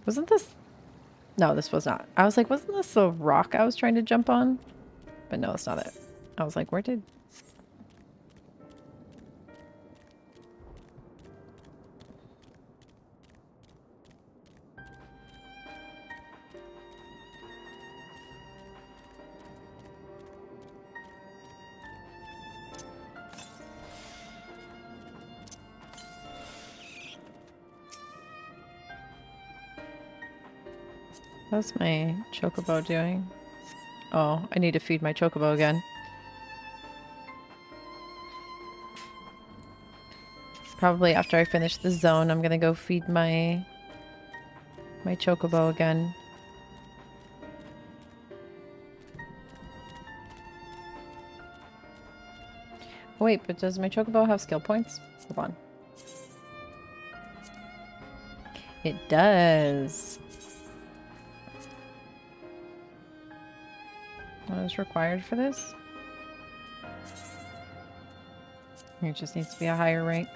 Wasn't this... No, this was not. I was like, wasn't this the rock I was trying to jump on? But no, it's not it. I was like, where did... How's my chocobo doing? Oh, I need to feed my chocobo again. Probably after I finish the zone, I'm gonna go feed my chocobo again. Wait, but does my chocobo have skill points? Hold on. It does. What is required for this? It just needs to be a higher rank.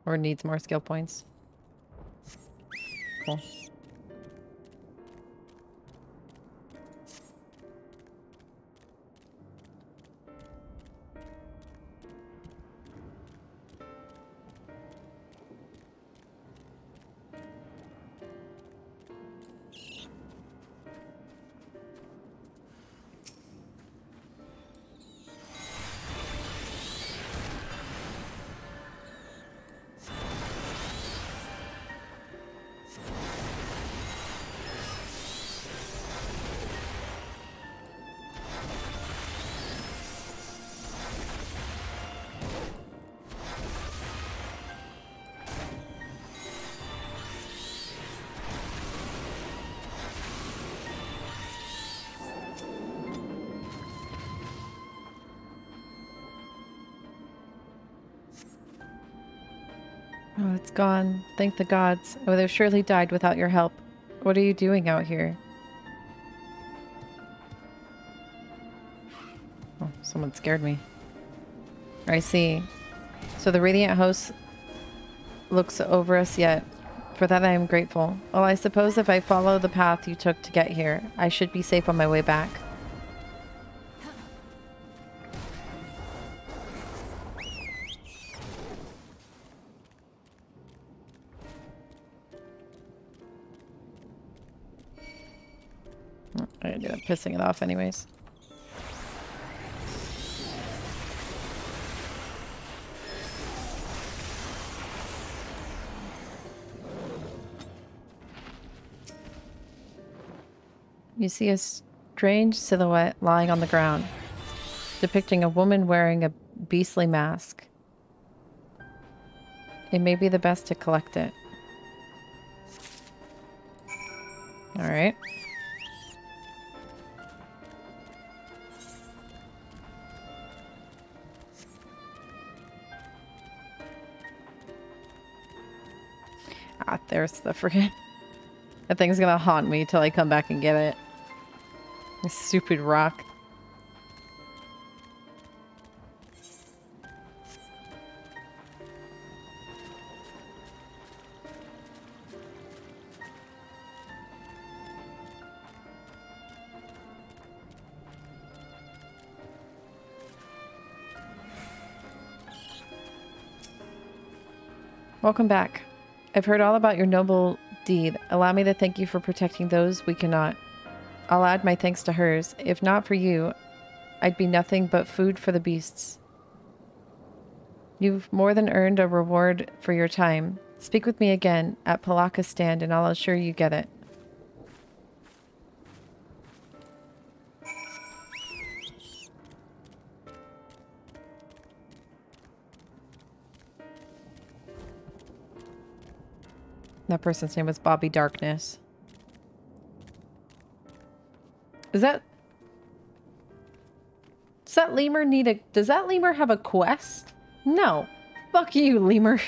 Or needs more skill points. Cool. Oh, it's gone. Thank the gods. I would have surely died without your help. What are you doing out here? Oh, someone scared me. I see. So the Radiant Host looks over us yet. For that I am grateful. Well, I suppose if I follow the path you took to get here, I should be safe on my way back. I ended up pissing it off anyways. You see a strange silhouette lying on the ground, depicting a woman wearing a beastly mask. It may be the best to collect it. Alright. Ah, there's the friggin'... That thing's gonna haunt me till I come back and get it. This stupid rock. Welcome back. I've heard all about your noble deed. Allow me to thank you for protecting those we cannot. I'll add my thanks to hers. If not for you, I'd be nothing but food for the beasts. You've more than earned a reward for your time. Speak with me again at Palaka's stand and I'll assure you get it. That person's name was Bobby Darkness. Is that... Does that lemur need a... Does that lemur have a quest? No. Fuck you, lemur.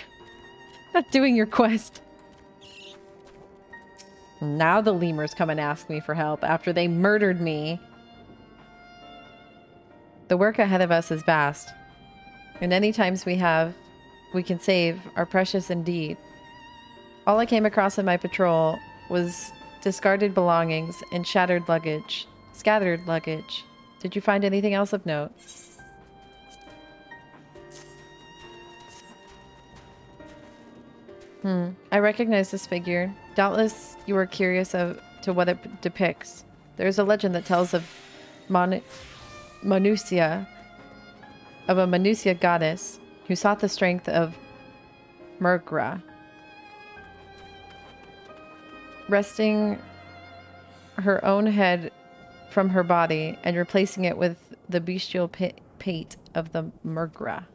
Not doing your quest. Now the lemurs come and ask me for help after they murdered me. The work ahead of us is vast. And any times we can save are precious indeed. All I came across in my patrol was discarded belongings and scattered luggage. Did you find anything else of note? I recognize this figure. Doubtless you are curious to what it depicts. There is a legend that tells of Manusia, of a Manusia goddess who sought the strength of Murgra, wresting her own head from her body and replacing it with the bestial pate of the Murgra.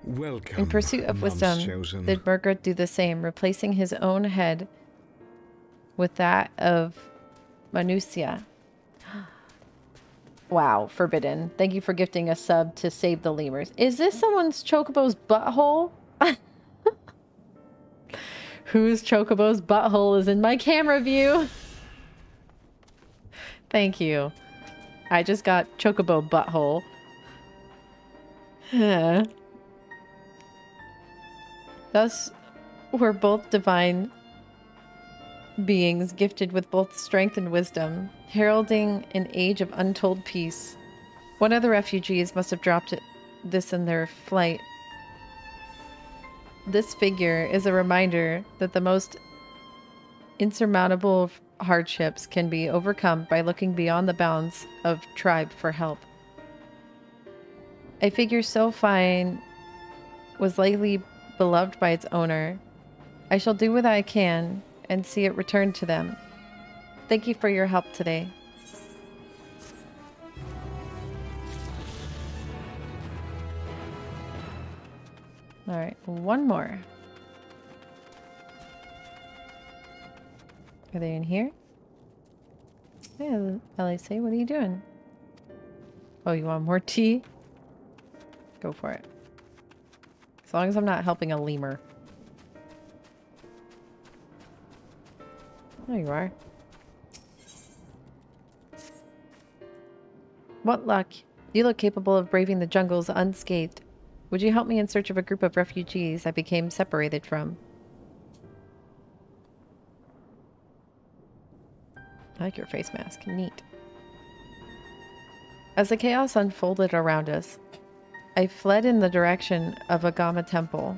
Welcome, In pursuit of wisdom, chosen. did Murgra do the same, replacing his own head with that of Manusia. Wow, forbidden. Thank you for gifting a sub to save the lemurs. Is this someone's Chocobo's butthole? Whose Chocobo's butthole is in my camera view? Thank you. I just got Chocobo butthole. Thus, we're both divine beings gifted with both strength and wisdom, heralding an age of untold peace. One of the refugees must have dropped this in their flight. This figure is a reminder that the most insurmountable hardships can be overcome by looking beyond the bounds of tribe for help. A figure so fine was likely beloved by its owner. I shall do what I can and see it return to them. Thank you for your help today. Alright, one more. Are they in here? Yeah, LAC, what are you doing? Oh, you want more tea? Go for it. As long as I'm not helping a lemur. There you are. What luck. You look capable of braving the jungles unscathed. Would you help me in search of a group of refugees I became separated from? I like your face mask. Neat. As the chaos unfolded around us, I fled in the direction of Agama Temple,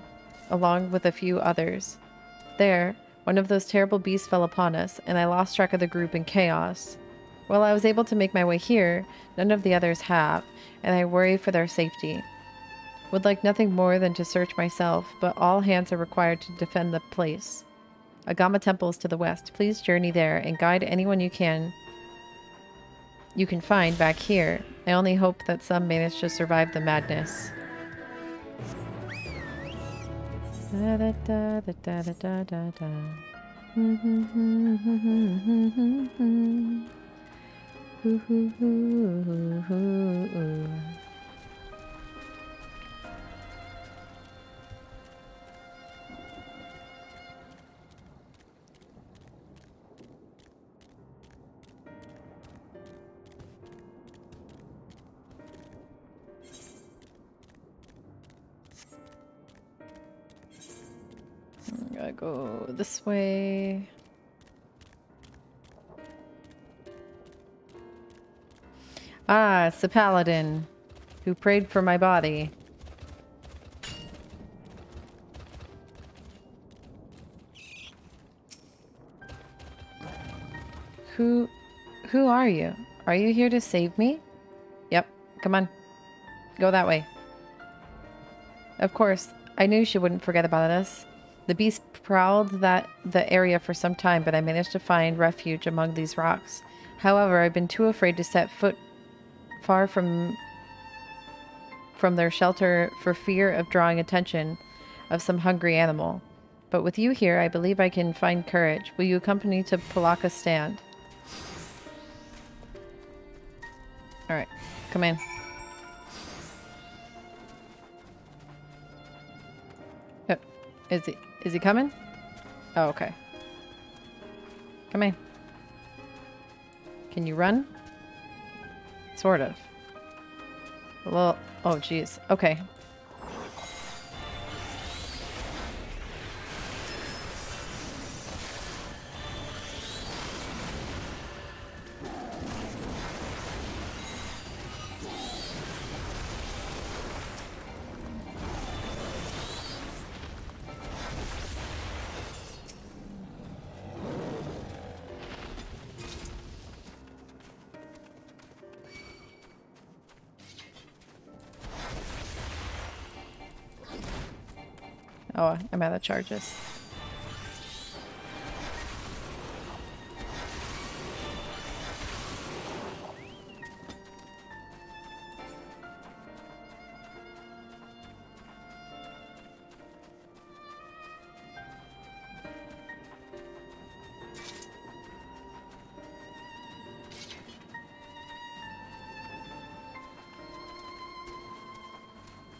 along with a few others. There, one of those terrible beasts fell upon us, and I lost track of the group in chaos. While I was able to make my way here, none of the others have, and I worry for their safety. Would like nothing more than to search myself, but all hands are required to defend the place. Agama Temple is to the west. Please journey there and guide anyone you can find back here. I only hope that some manage to survive the madness. Da da da da da da da da. I gotta go this way. Ah, it's the paladin who prayed for my body. Who are you? Are you here to save me? Yep, come on. Go that way. Of course, I knew she wouldn't forget about us. The beast prowled the area for some time, but I managed to find refuge among these rocks. However, I've been too afraid to set foot far from their shelter for fear of drawing attention of some hungry animal. But with you here, I believe I can find courage. Will you accompany me to Palaka's stand? Alright, come in. Oh, is he coming? Oh, okay. Come in. Can you run? Sort of. A little... Oh, jeez. Okay. Oh, I'm out of charges.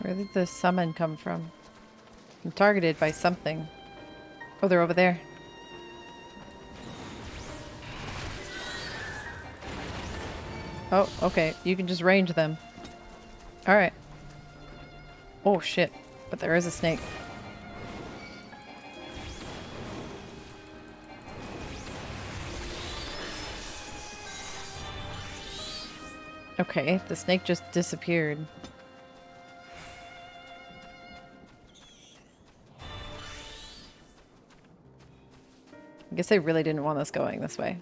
Where did the summon come from? I'm targeted by something. Oh, they're over there. Oh, okay. You can just range them. Alright. Oh, shit. But there is a snake. Okay, the snake just disappeared. I guess they really didn't want us going this way.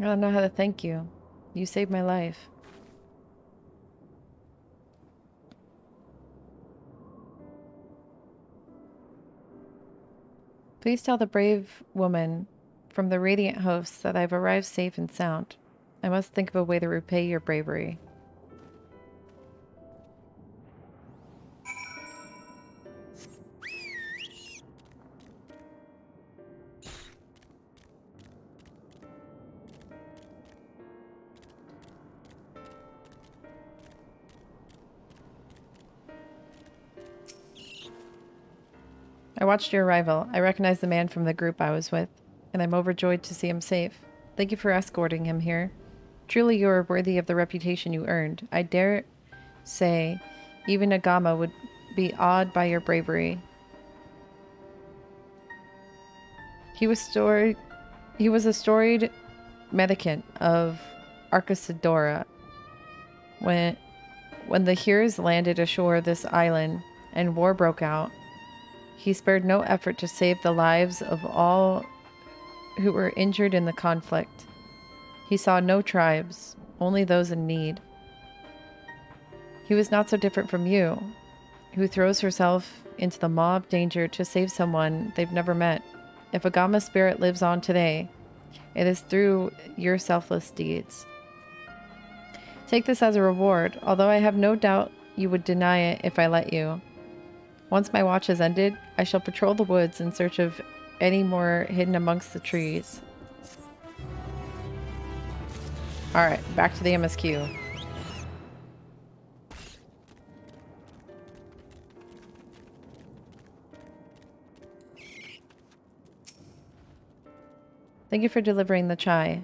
I don't know how to thank you. You saved my life. Please tell the brave woman from the Radiant hosts that I've arrived safe and sound. I must think of a way to repay your bravery. I watched your arrival. I recognize the man from the group I was with, and I'm overjoyed to see him safe. Thank you for escorting him here. Truly you are worthy of the reputation you earned. I dare say even Agama would be awed by your bravery. He was a storied mendicant of Arcasadora. When the Hears landed ashore this island and war broke out, he spared no effort to save the lives of all who were injured in the conflict. He saw no tribes, only those in need. He was not so different from you, who throws herself into the maw of danger to save someone they've never met. If Agama's spirit lives on today, it is through your selfless deeds. Take this as a reward, although I have no doubt you would deny it if I let you. Once my watch has ended, I shall patrol the woods in search of any more hidden amongst the trees. Alright, back to the MSQ. Thank you for delivering the chai.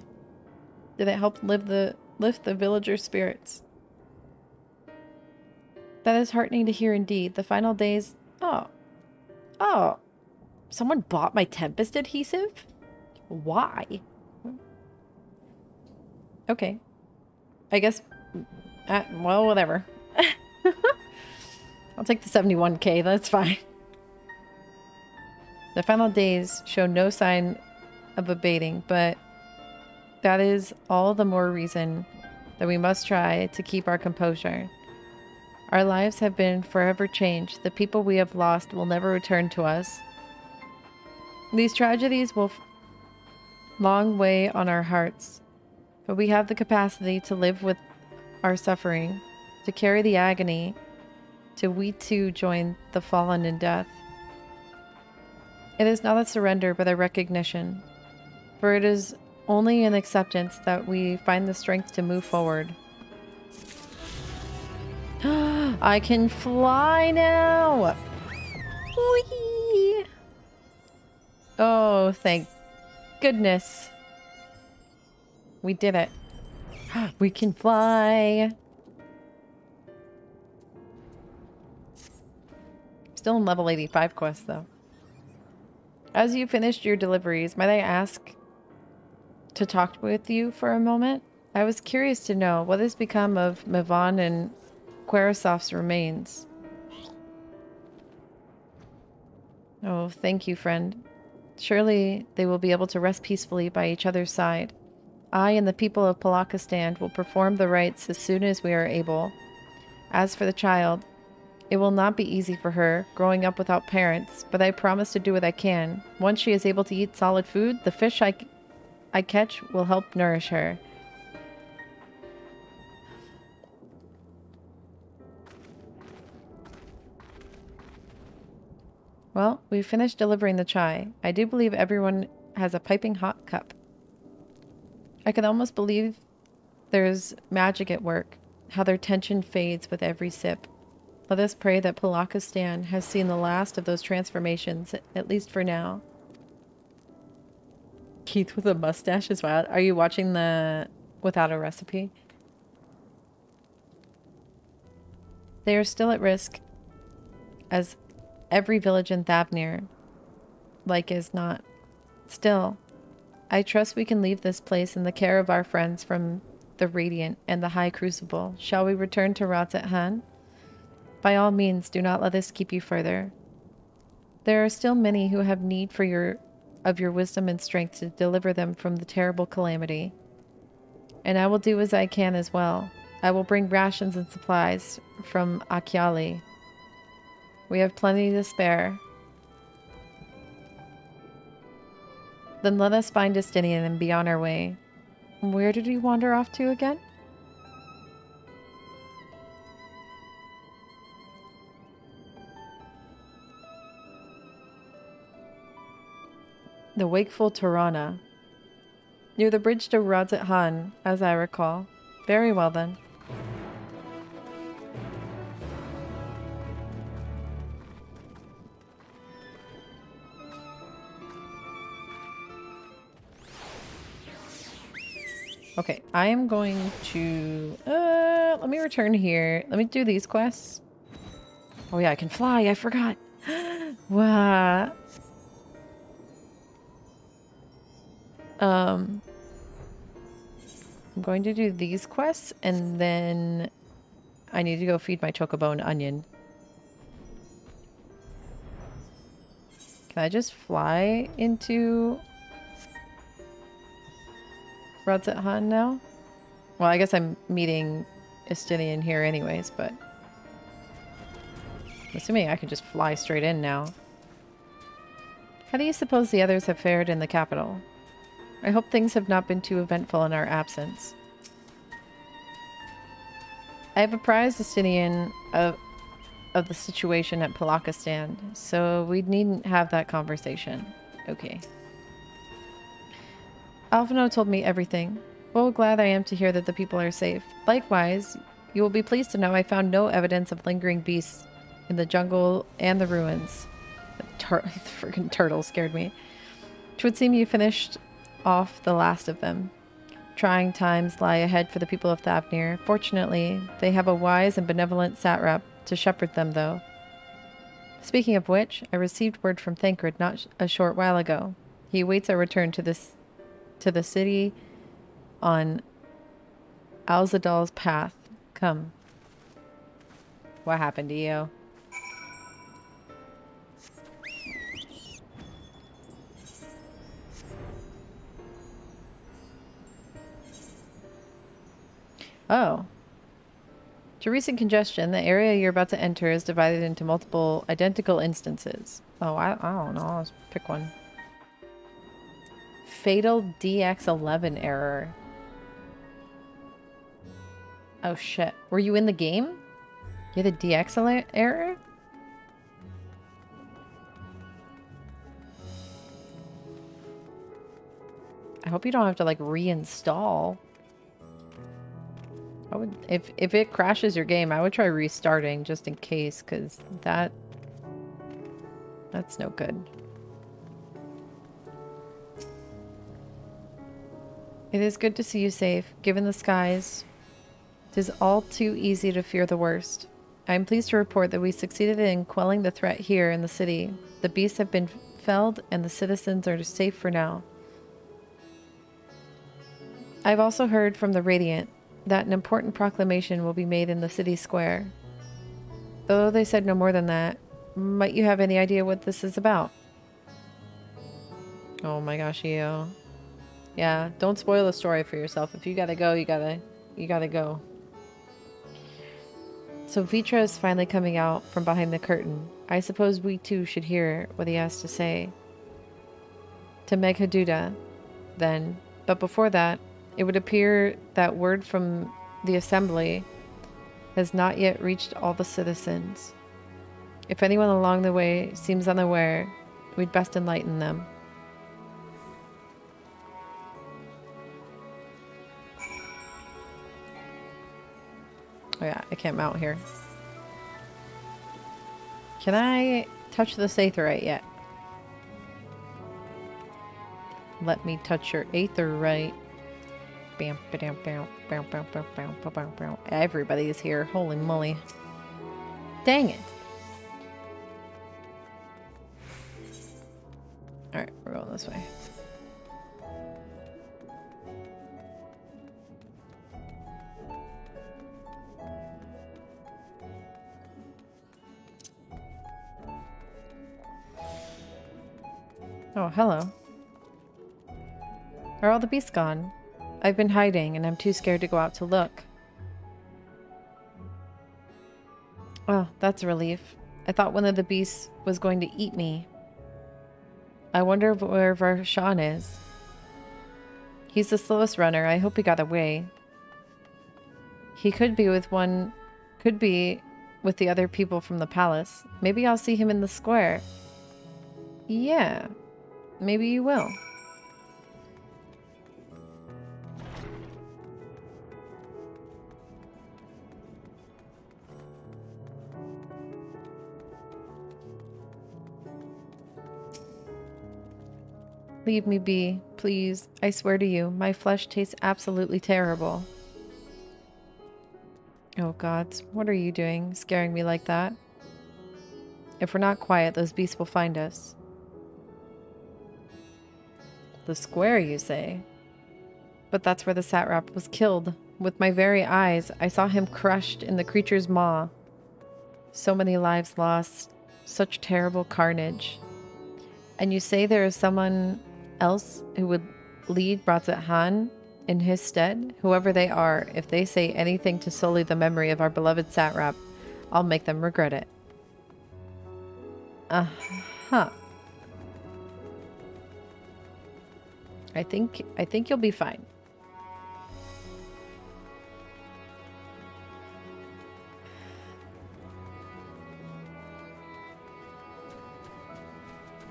Did it help lift the villagers' spirits? That is heartening to hear indeed. The final days... Oh. Oh. Someone bought my Tempest adhesive? Why? Okay. I guess... well, whatever. I'll take the 71k, that's fine. The final days show no sign of abating, but that is all the more reason that we must try to keep our composure. Our lives have been forever changed. The people we have lost will never return to us. These tragedies will long weigh on our hearts, but we have the capacity to live with our suffering, to carry the agony, till we too join the fallen in death. It is not a surrender, but a recognition, for it is only in acceptance that we find the strength to move forward. I can fly now! Whee! Oh, thank goodness. We did it. We can fly! Still in level 85 quest, though. As you finished your deliveries, might I ask to talk with you for a moment. I was curious to know what has become of Mivan and Querasov's remains. Oh, thank you, friend. Surely they will be able to rest peacefully by each other's side. I and the people of Palakistan will perform the rites as soon as we are able. As for the child, it will not be easy for her, growing up without parents, but I promise to do what I can. Once she is able to eat solid food, the fish I catch will help nourish her. Well, we've finished delivering the chai. I do believe everyone has a piping hot cup. I can almost believe there's magic at work, how their tension fades with every sip. Let us pray that Palakistan has seen the last of those transformations, at least for now. Keith with a mustache is wild. Are you watching the Without a Recipe? They are still at risk, as every village in Thavnir, like is not. Still, I trust we can leave this place in the care of our friends from the Radiant and the High Crucible. Shall we return to Razat Han? By all means, do not let this keep you further. There are still many who have need for your wisdom and strength to deliver them from the terrible calamity. And I will do as I can as well. I will bring rations and supplies from Akyali. We have plenty to spare. Then let us find Justinian and be on our way. Where did we wander off to again? The Wakeful Tirana. Near the bridge to Razat Han, as I recall. Very well then. Okay, I am going to... let me return here. Let me do these quests. Oh yeah, I can fly. I forgot. Wow. I'm going to do these quests, and then I need to go feed my chocobo an onion. Can I just fly into Razat Han now? Well, I guess I'm meeting Estinian here anyways, but I'm assuming I can just fly straight in now. How do you suppose the others have fared in the capital? I hope things have not been too eventful in our absence. I have apprised Estinian of the situation at Palakistan, so we needn't have that conversation. Okay. Alphino told me everything. Well, glad I am to hear that the people are safe. Likewise, you will be pleased to know I found no evidence of lingering beasts in the jungle and the ruins. The freaking turtle scared me. It would seem you finished off the last of them. Trying times lie ahead for the people of Thavnir. Fortunately, they have a wise and benevolent satrap to shepherd them, though. Speaking of which, I received word from Thancred not a short while ago. He awaits our return to the city on Alzadal's path. Come. What happened to you? Oh. To recent congestion, the area you're about to enter is divided into multiple identical instances. Oh, I don't know. Let's pick one. Fatal DX11 error. Oh shit. Were you in the game? You had a DX error? I hope you don't have to like reinstall. I would, if it crashes your game, I would try restarting just in case, because that's no good. It is good to see you safe. Given the skies, it is all too easy to fear the worst. I am pleased to report that we succeeded in quelling the threat here in the city. The beasts have been felled and the citizens are safe for now. I've also heard from the Radiant that an important proclamation will be made in the city square. Though they said no more than that, might you have any idea what this is about? Oh my gosh, EO. Yeah, don't spoil the story for yourself. If you gotta go, you gotta go. So Vitra is finally coming out from behind the curtain. I suppose we too should hear what he has to say. To Meghaduda, then. But before that, it would appear that word from the assembly has not yet reached all the citizens. If anyone along the way seems unaware, we'd best enlighten them. Oh yeah, I can't mount here. Can I touch the Aetheryte yet? Let me touch your Aetheryte. Bam, bam, bam, bam, bam, bam, bam, bam, bam. Everybody is here. Holy moly. Dang it. Alright, we're going this way. Oh, hello. Are all the beasts gone? I've been hiding and I'm too scared to go out to look. Oh, that's a relief. I thought one of the beasts was going to eat me. I wonder where Varshan is. He's the slowest runner. I hope he got away. He could be with the other people from the palace. Maybe I'll see him in the square. Yeah, maybe you will. Leave me be, please. I swear to you, my flesh tastes absolutely terrible. Oh gods, what are you doing, scaring me like that? If we're not quiet, those beasts will find us. The square, you say? But that's where the satrap was killed. With my very eyes, I saw him crushed in the creature's maw. So many lives lost. Such terrible carnage. And you say there is someone else who would lead Bratzahan in his stead? Whoever they are, if they say anything to sully the memory of our beloved satrap, I'll make them regret it. Uh-huh. I think you'll be fine.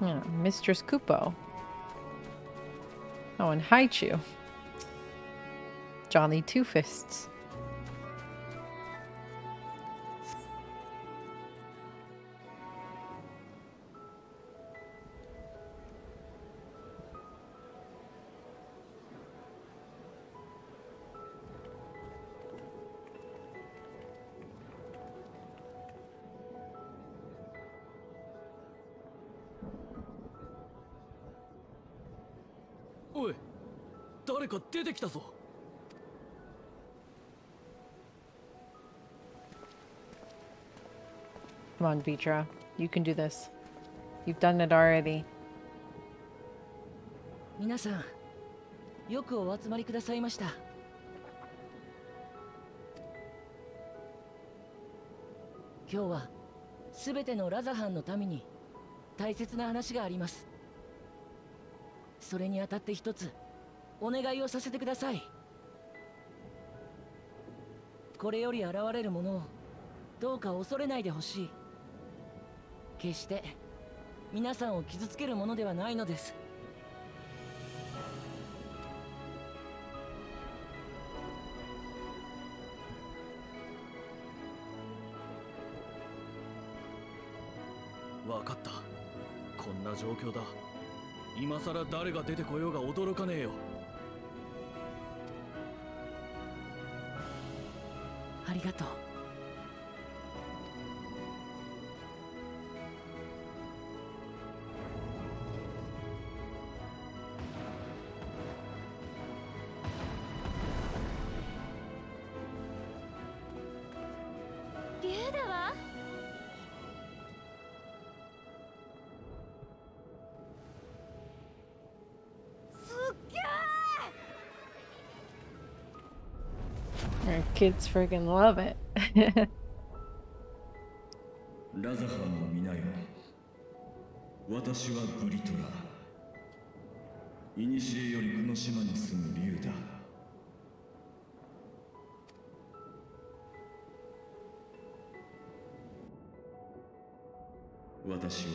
Yeah, Mistress Kupo. Oh, and Haichu. Johnny Two Fists. Come on, Vitra. You can do this. You've done it already. 皆さん、よくお集まりくださいました。今日はすべてのラザハンのために大切な話があります。それにあたって一つお願いをさせてください。これより現れるものをどうか恐れないでほしい。決して皆さんを傷つけるものではないのです。わかった。こんな状況だ。今さら誰が出てこようが驚かねえよ。ありがとう。Our kids friggin' love it. ラザハンの皆よ、私はブリトラ。古よりこの島に住む竜だ。私を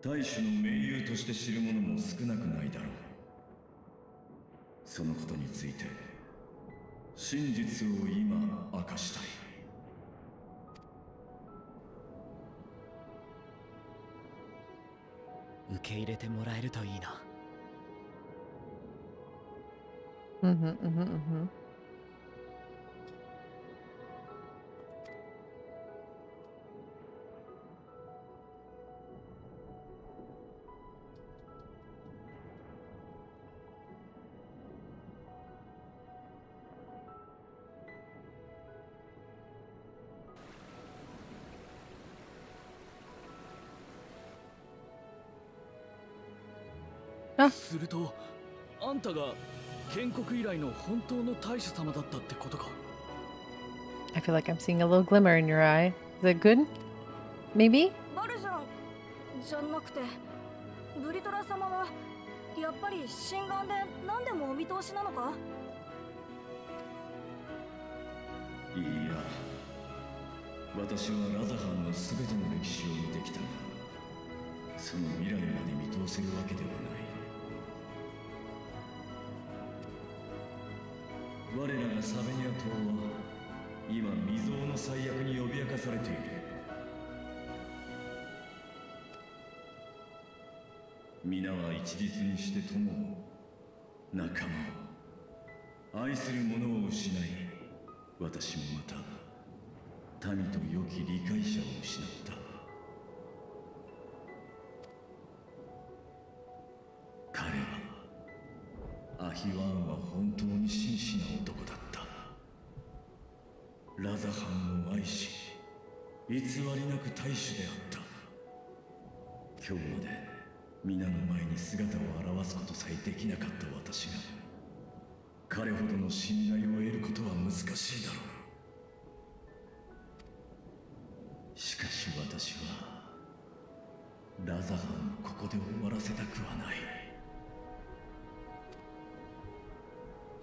大主の盟友として知る者も少なくないだろう。そのことについて真実を今明かしたい。受け入れてもらえるといいな。すると、あんたが建国以来の本当の大主様だったってことか。I feel like I'm seeing a little glimmer in your eye. Is it good? Maybe? バルジャンじゃなくて、ブリトラ様はやっぱり心眼で何でもお見通しなのか？いや、私はラザハンの全ての歴史を見てきたが、その未来まで見通せるわけではない。我らがサベニア島は今未曾有の最悪に脅かされている。皆は一律にして友を、仲間を、愛する者を失い、私もまた民と良き理解者を失った。彼はアヒワーンは本当に真摯な男だった。ラザハンを愛し、偽りなく大主であった。今日まで皆の前に姿を現すことさえできなかった私が、彼ほどの信頼を得ることは難しいだろう。しかし私はラザハンをここで終わらせたくはない。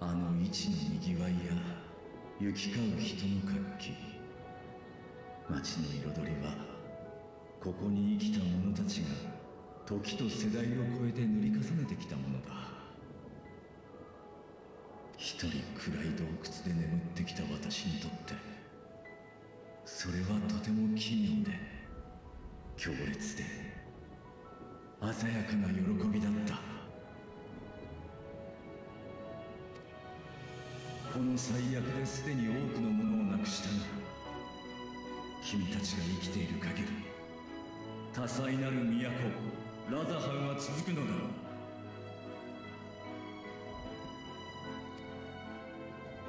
あの市のにぎわいや行き交う人の活気、街の彩りはここに生きた者たちが時と世代を超えて塗り重ねてきたものだ。一人暗い洞窟で眠ってきた私にとって、それはとても奇妙で強烈で鮮やかな喜びだった。この最悪ですでに多くのものをなくしたが、君たちが生きている限り多彩なる都ラザハンは続くのだろ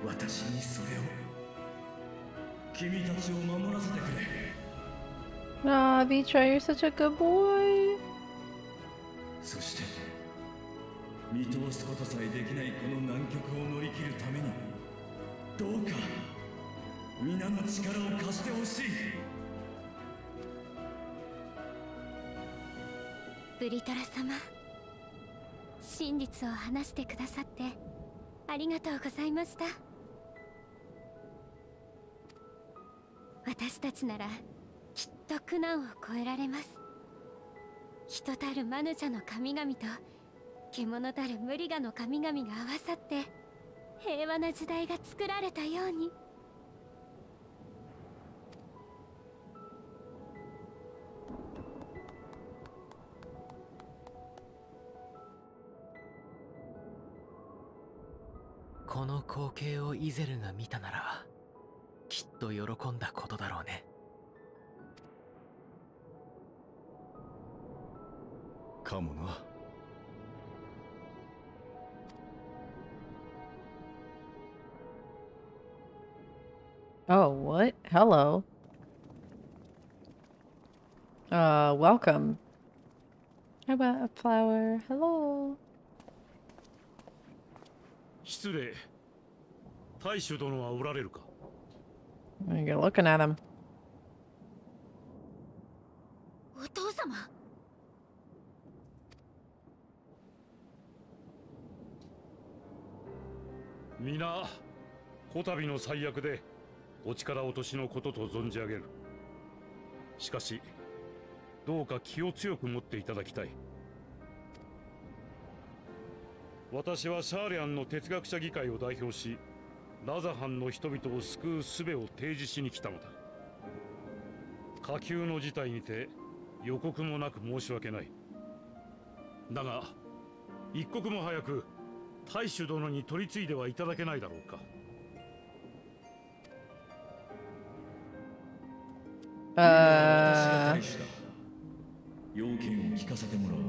う。私にそれを、君たちを守らせてくれ。Aw, Vitra, you're such a good boy. そして見通すことさえできないこの難局を乗り切るために、どうか皆の力を貸してほしい。ブリトラ様、真実を話してくださってありがとうございました。私たちならきっと苦難を越えられます。人たるマヌチャの神々と獣たるムリガの神々が合わさって平和な時代が作られたように。この光景をイゼルが見たならきっと喜んだことだろうね。かもな。Oh, what? Hello. Welcome. How about a flower? Hello. 失礼。大主殿はおられるか。 You're looking at him. お父様。皆、こたびの最悪でお力落としのことと存じ上げる。しかし、どうか気を強く持っていただきたい。私はシャーレアンの哲学者議会を代表し、ラザハンの人々を救う術を提示しに来たのだ。下級の事態にて予告もなく申し訳ない。だが、一刻も早く大主殿に取り次いではいただけないだろうか。私が大主だ。要件を聞かせてもらおう。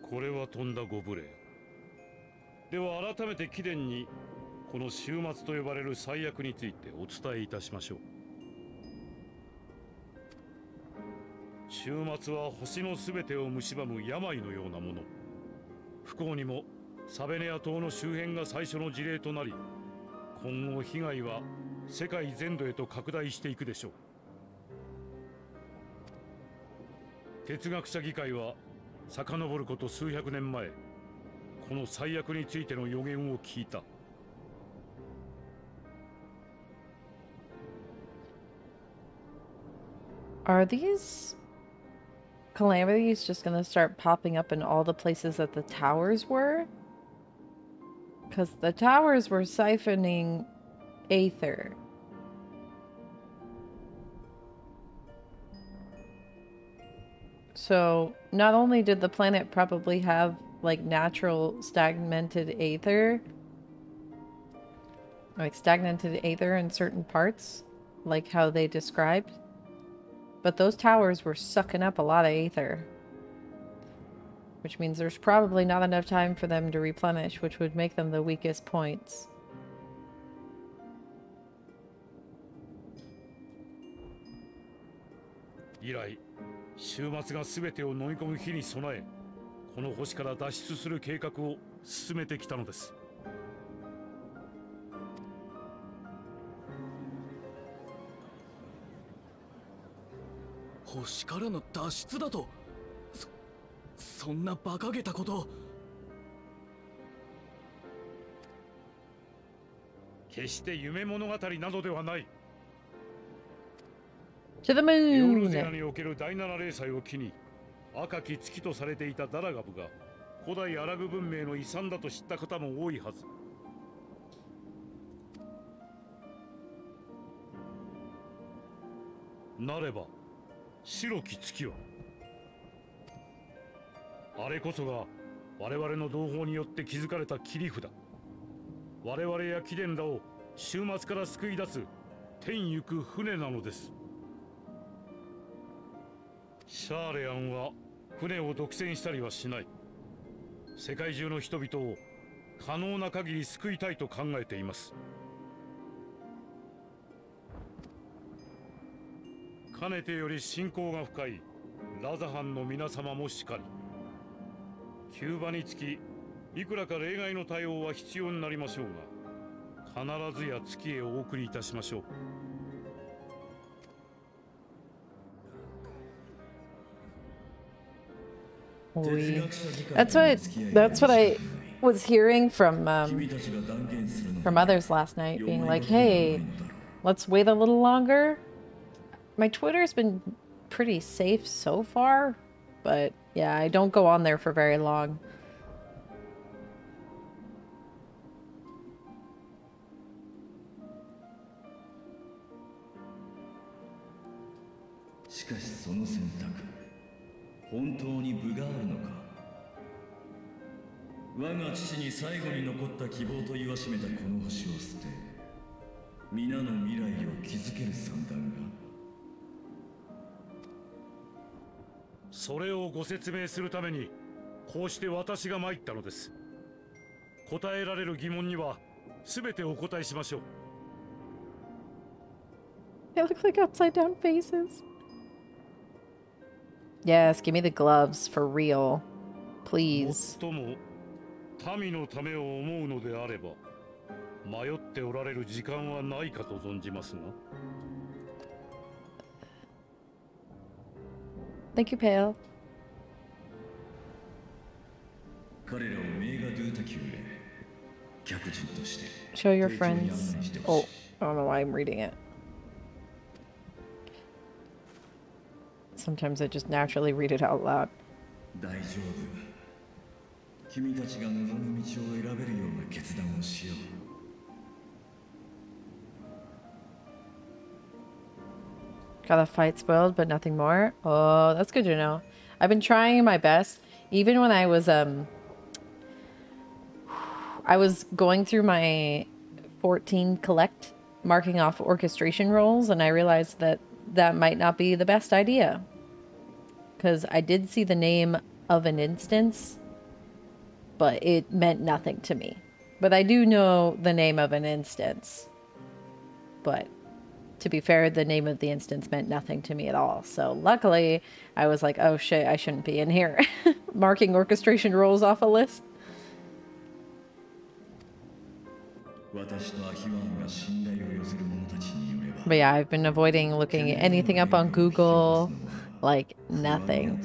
これはとんだご無礼。では改めて貴殿にこの終末と呼ばれる最悪についてお伝えいたしましょう。終末は星のすべてを蝕む病のようなもの。不幸にもサベネア島の周辺が最初の事例となり、今後被害は世界全土へと拡大していくでしょう。哲学者議会は遡ること数百年前、この最悪についての予言を聞いた。Are these calamities just gonna start popping up in all the places that the towers were? Because the towers were siphoning aether. So not only did the planet probably have like natural stagnated aether, like stagnated aether in certain parts, like how they described, but those towers were sucking up a lot of aether, which means there's probably not enough time for them to replenish, which would make them the weakest points. Irai, 終末が全てを飲み込む日に備え、この星から脱出する計画を進めてきたのです。星からの脱出だと、そんな馬鹿げたこと。決して夢物語などではない。To the エオルゼア moon! における第七霊祭を機に、赤き月とされていたダラガブが古代アラグ文明の遺産だと知った方も多いはず。なれば白き月は、あれこそが我々の同胞によって築かれた切り札。我々や貴殿らを終末から救い出す天行く船なのです。シャーレアンは船を独占したりはしない。世界中の人々を可能な限り救いたいと考えています。かねてより親交が深いラザハンの皆様もしかり、急場につきいくらか例外の対応は必要になりましょうが、必ずや月へお送りいたしましょう。That's what I was hearing from others last night, being like, "Hey, let's wait a little longer." My Twitter's been pretty safe so far, but yeah, I don't go on there for very long. しかしその選択、本当に分があるのか。我が父に最後に残った希望と言わしめたこの星を捨て、皆の未来を築ける算段が。それをご説明するためにこうして私が参ったのです。答えられる疑問には全てお答えしましょう。 They look like upside down faces. Yes, give me the gloves for real. も Please. っとも民のためを思うのであれば迷っておられる時間はないかと存じますが。 Thank you, Pale. 彼らを名画ドゥータキューへ客人として Show your 丁重に friends. 案内してほ Oh, しい。 I don't know why I'm reading it. Sometimes I just naturally read it out loud. 大丈夫。君たちが望む道を選べるような決断をしよう。 Got the fight spoiled, but nothing more. Oh, that's good to know. I've been trying my best, even when I was going through my 14 collect, marking off orchestration roles, and I realized that that might not be the best idea. Because I did see the name of an instance, but it meant nothing to me. But I do know the name of an instance. But to be fair, the name of the instance meant nothing to me at all. So luckily, I was like, oh shit, I shouldn't be in here. Marking orchestration roles off a list. But yeah, I've been avoiding looking at anything up on Google. Like, nothing.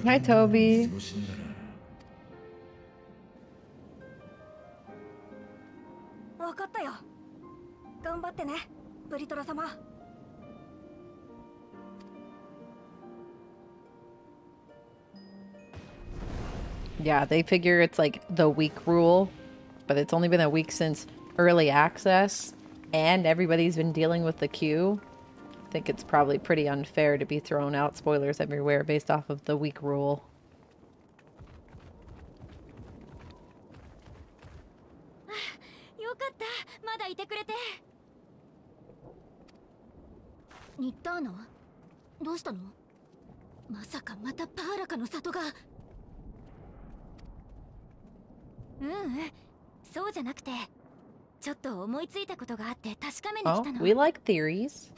Hi, Toby. わかったよ。頑張ってね、ブリトラ様。Yeah, they figure it's like the week rule, but it's only been a week since early access, and everybody's been dealing with the queue. I think it's probably pretty unfair to be throwing out spoilers everywhere based off of the week rule. Oh, we like theories.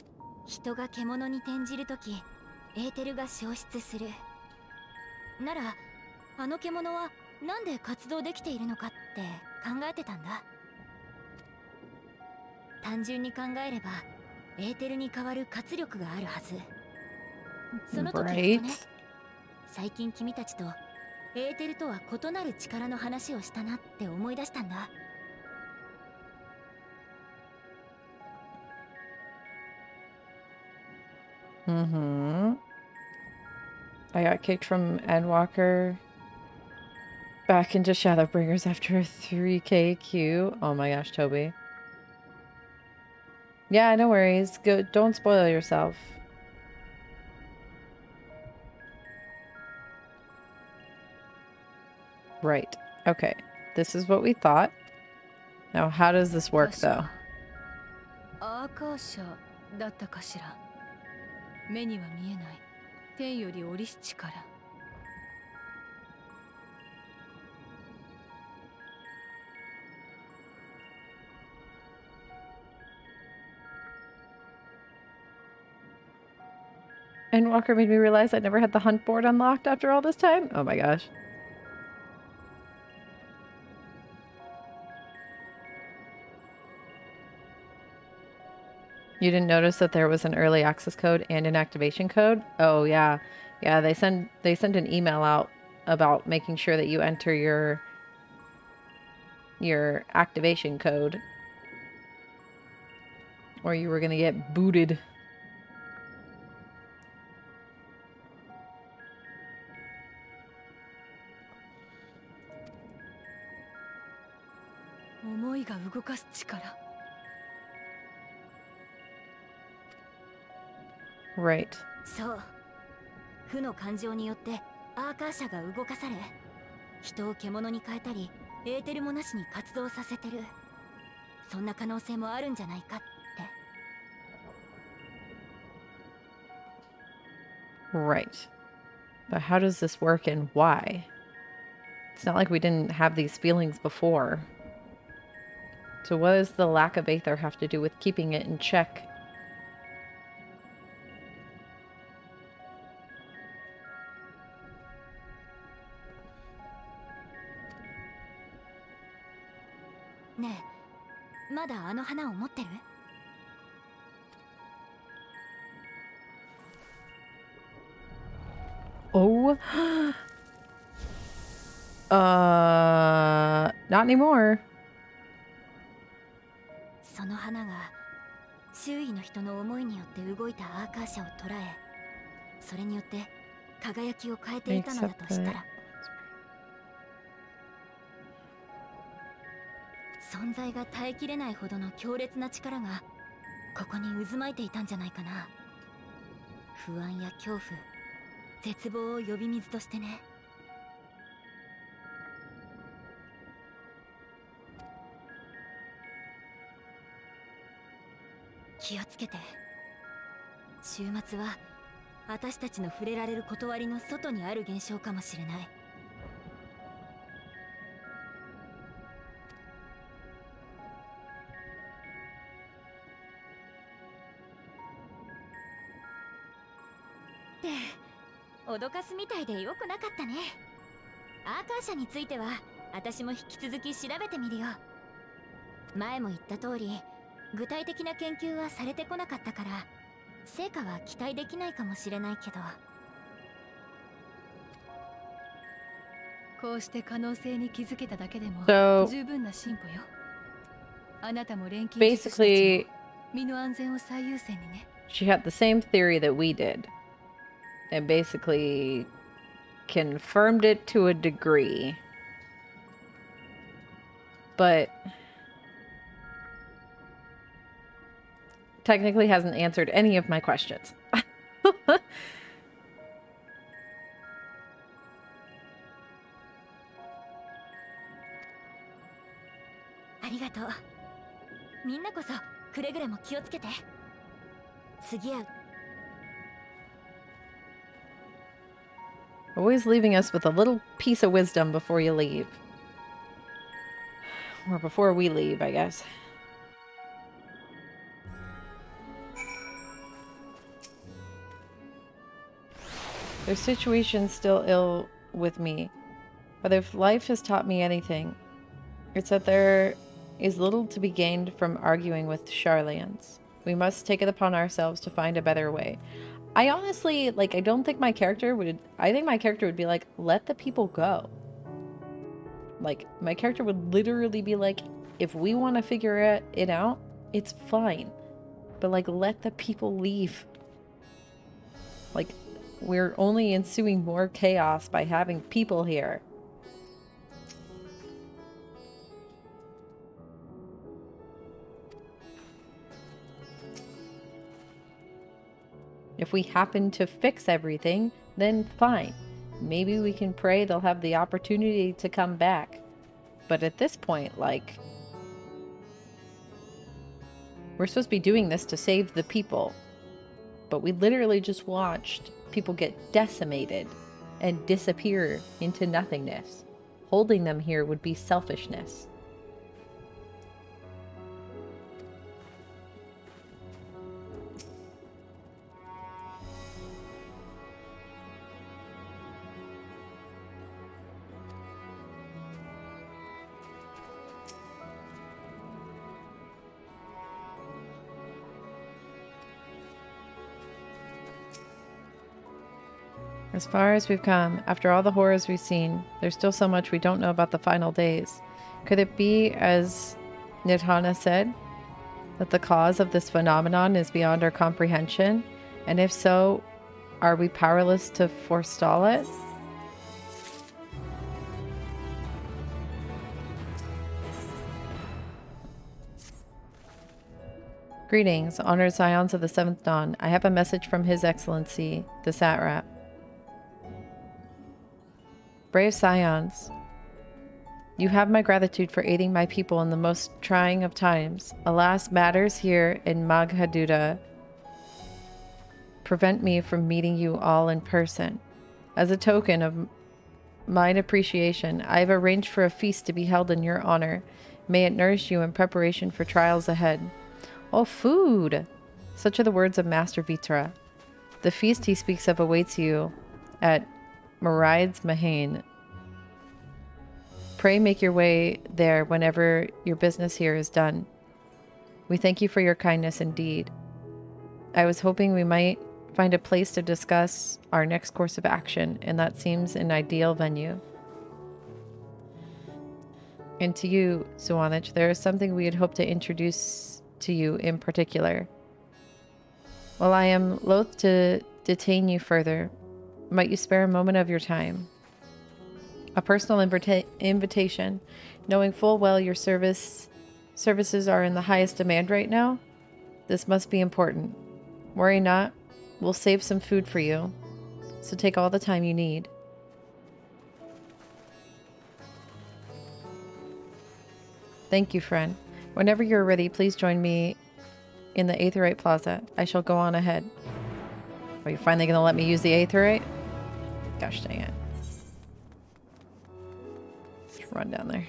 人が獣に転じるとき、エーテルが消失する。なら、あの獣はなんで活動できているのかって考えてたんだ。単純に考えれば、エーテルに代わる活力があるはず。その時ふとね、最近君たちとエーテルとは異なる力の話をしたなって思い出したんだ。Mm-hmm. I got kicked from Endwalker back into Shadowbringers after a 3k queue. Oh my gosh, Toby. Yeah, no worries. Go, don't spoil yourself. Right. Okay. This is what we thought. Now, how does this work, though? だったかしら。目には見えない天より降りし力。Endwalker made me realize I never had the hunt board unlocked after all this time. Oh my gosh. You didn't notice that there was an early access code and an activation code? Oh yeah. Yeah, they send an email out about making sure that you enter your activation code, or you were gonna get booted. Right. そう。負の感情によってアーカー社が動かされ、人を獣に変えたり、エーテルもなしに活動させてる。そんな可能性もあるんじゃないかって。 Right. But how does this work and why? It's not like we didn't have these feelings before. So what does the lack of Aether have to do with keeping it in check? Ne, まだあの花を持ってる? Oh. Not anymore. その花が周囲の人の思いによって動いたアーカーシャを捉え、それによって輝きを変えていたのだとしたら、存在が耐えきれないほどの強烈な力がここに渦巻いていたんじゃないかな。不安や恐怖、絶望を呼び水としてね。気をつけて。週末は私たちの触れられる断りの外にある現象かもしれない。脅かすみたいでよくなかったね。アーカー社については私も引き続き調べてみるよ。前も言った通り、具体的な研究はされてこなかったから成果は期待できないかもしれないけど、こうして可能性に気づけただけでも So 十分な進歩よ。あなたも錬金術師たちも basically, 身の安全を最優先にね。 she had the same theory that we did. And basically confirmed it to a degree. But technically hasn't answered any of my questions. ありがとう。みんなこそくれぐれも気をつけて。次会う。 Always leaving us with a little piece of wisdom before you leave. Or before we leave, I guess. Their situation's still ill with me. But if life has taught me anything, it's that there is little to be gained from arguing with Charlians. We must take it upon ourselves to find a better way. I honestly, like, I don't think my character would... I think my character would be like, let the people go. Like, my character would literally be like, if we want to figure it out, it's fine. But, like, let the people leave. Like, we're only ensuing more chaos by having people here. If we happen to fix everything, then fine. Maybe we can pray they'll have the opportunity to come back. But at this point, like... we're supposed to be doing this to save the people. But we literally just watched people get decimated and disappear into nothingness. Holding them here would be selfishness. As far as we've come, after all the horrors we've seen, there's still so much we don't know about the final days. Could it be, as Nidhana said, that the cause of this phenomenon is beyond our comprehension? And if so, are we powerless to forestall it? Greetings, honored scions of the 7th Dawn. I have a message from His Excellency, the Satrap. Brave scions, You have my gratitude for aiding my people in the most trying of times. Alas, matters here in Maghaduda prevent me from meeting you all in person. As a token of mine appreciation, I have arranged for a feast to be held in your honor. May it nourish you in preparation for trials ahead. Oh, food! Such are the words of Master Vitra. The feast he speaks of awaits you at Maride's Mahane. Pray make your way there whenever your business here is done. We thank you for your kindness indeed. I was hoping we might find a place to discuss our next course of action, and that seems an ideal venue. And to you, Zuaniich, there is something we had hoped to introduce to you in particular. While I am loath to detain you further, might you spare a moment of your time? A personal invitation, knowing full well your services are in the highest demand right now. This must be important. Worry not, we'll save some food for you, so take all the time you need. Thank you, friend. Whenever you're ready, please join me in the Aetheryte Plaza. I shall go on ahead. Are you finally going to let me use the Aetheryte? Gosh dang it. Let's run down there.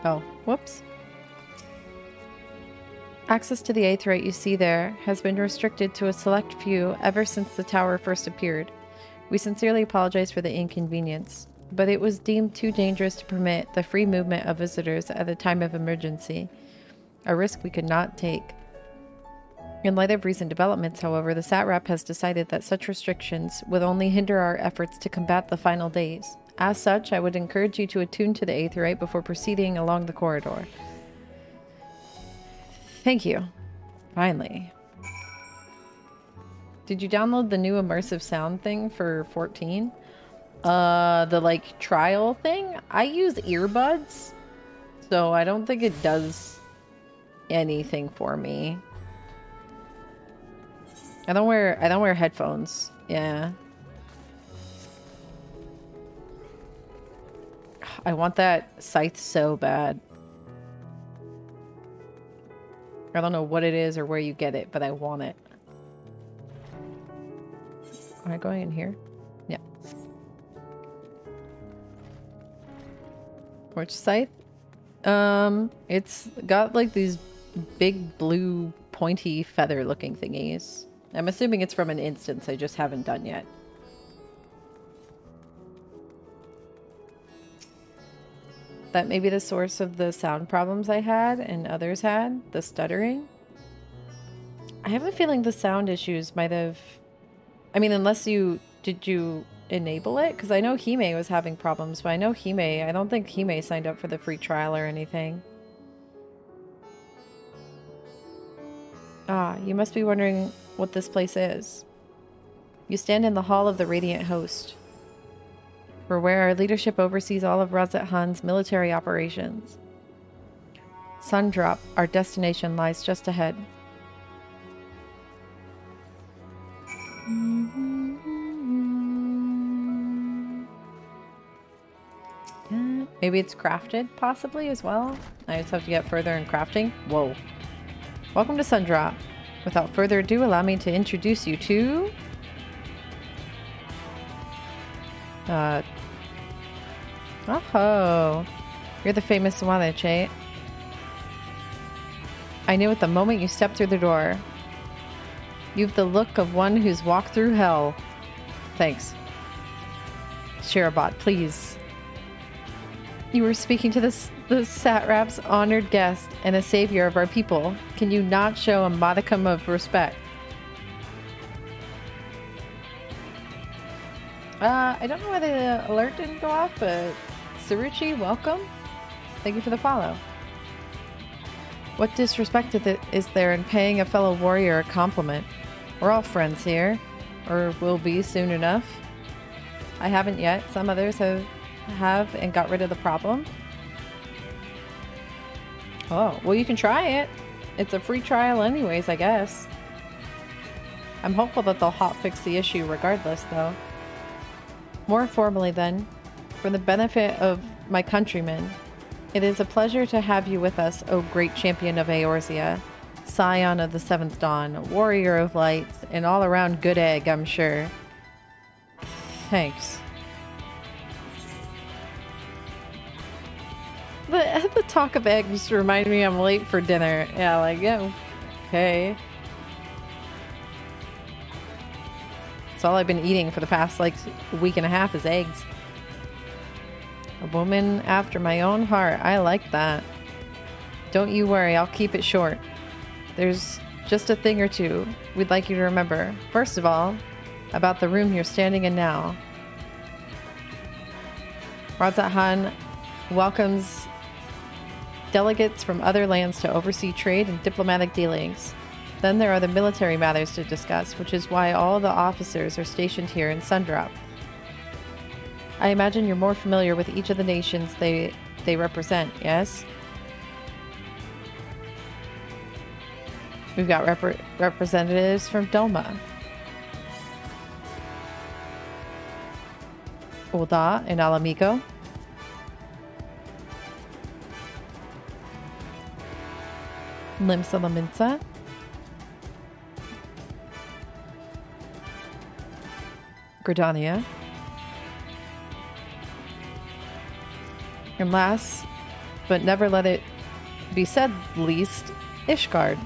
Oh, whoops. Access to the Aetheryte you see there has been restricted to a select few ever since the tower first appeared. We sincerely apologize for the inconvenience, but it was deemed too dangerous to permit the free movement of visitors at a time of emergency, a risk we could not take. In light of recent developments, however, the Satrap has decided that such restrictions would only hinder our efforts to combat the final days. As such, I would encourage you to attune to the Aetheryte before proceeding along the corridor. Thank you. Finally. Did you download the new immersive sound thing for 14? The like trial thing? I use earbuds, so I don't think it does anything for me. I don't wear headphones. Yeah. I want that scythe so bad. I don't know what it is or where you get it, but I want it. Am I going in here? Yeah. Which scythe? It's got like these big blue pointy feather looking thingies. I'm assuming it's from an instance I just haven't done yet. That may be the source of the sound problems I had and others had, the stuttering. I have a feeling the sound issues might have... I mean, unless you... Did you enable it? Because I know Hime was having problems, but I know Hime... I don't think Hime signed up for the free trial or anything. Ah, you must be wondering what this place is. You stand in the Hall of the Radiant Host, for where our leadership oversees all of Razat-Han's military operations. Sundrop, our destination, lies just ahead. Maybe it's crafted, possibly, as well? I just have to get further in crafting? Whoa. Welcome to Sundrop. Without further ado, allow me to introduce you to... Oh, you're the famous Zuaniich, eh? I knew at the moment you stepped through the door. You've the look of one who's walked through hell. Thanks. Shirabot, please. You were speaking to the Satrap's honored guest and a savior of our people. Can you not show a modicum of respect? I don't know why the alert didn't go off, but Suruchi, welcome. Thank you for the follow. What disrespect is there in paying a fellow warrior a compliment? We're all friends here, or will be soon enough. I haven't yet. Some others have and got rid of the problem. Oh, well, you can try it. It's a free trial anyways, I guess. I'm hopeful that they'll hotfix the issue regardless, though. More formally, then, for the benefit of my countrymen, it is a pleasure to have you with us, O great champion of Eorzea, scion of the Seventh Dawn, warrior of light, and all-around good egg, I'm sure. Thanks. The talk of eggs remind me I'm late for dinner. Yeah, like, yeah, okay. That's all I've been eating for the past, like, week and a half is eggs. A woman after my own heart. I like that. Don't you worry, I'll keep it short. There's just a thing or two we'd like you to remember. First of all, about the room you're standing in now. Radzat Han welcomes delegates from other lands to oversee trade and diplomatic dealings. Then there are the military matters to discuss, which is why all the officers are stationed here in Sundrop. I imagine you're more familiar with each of the nations they represent, yes? We've got representatives from Doma, Ul'dah and Alamico, Limsa Laminsa, Gridania, and last, but never let it be said least, Ishgard.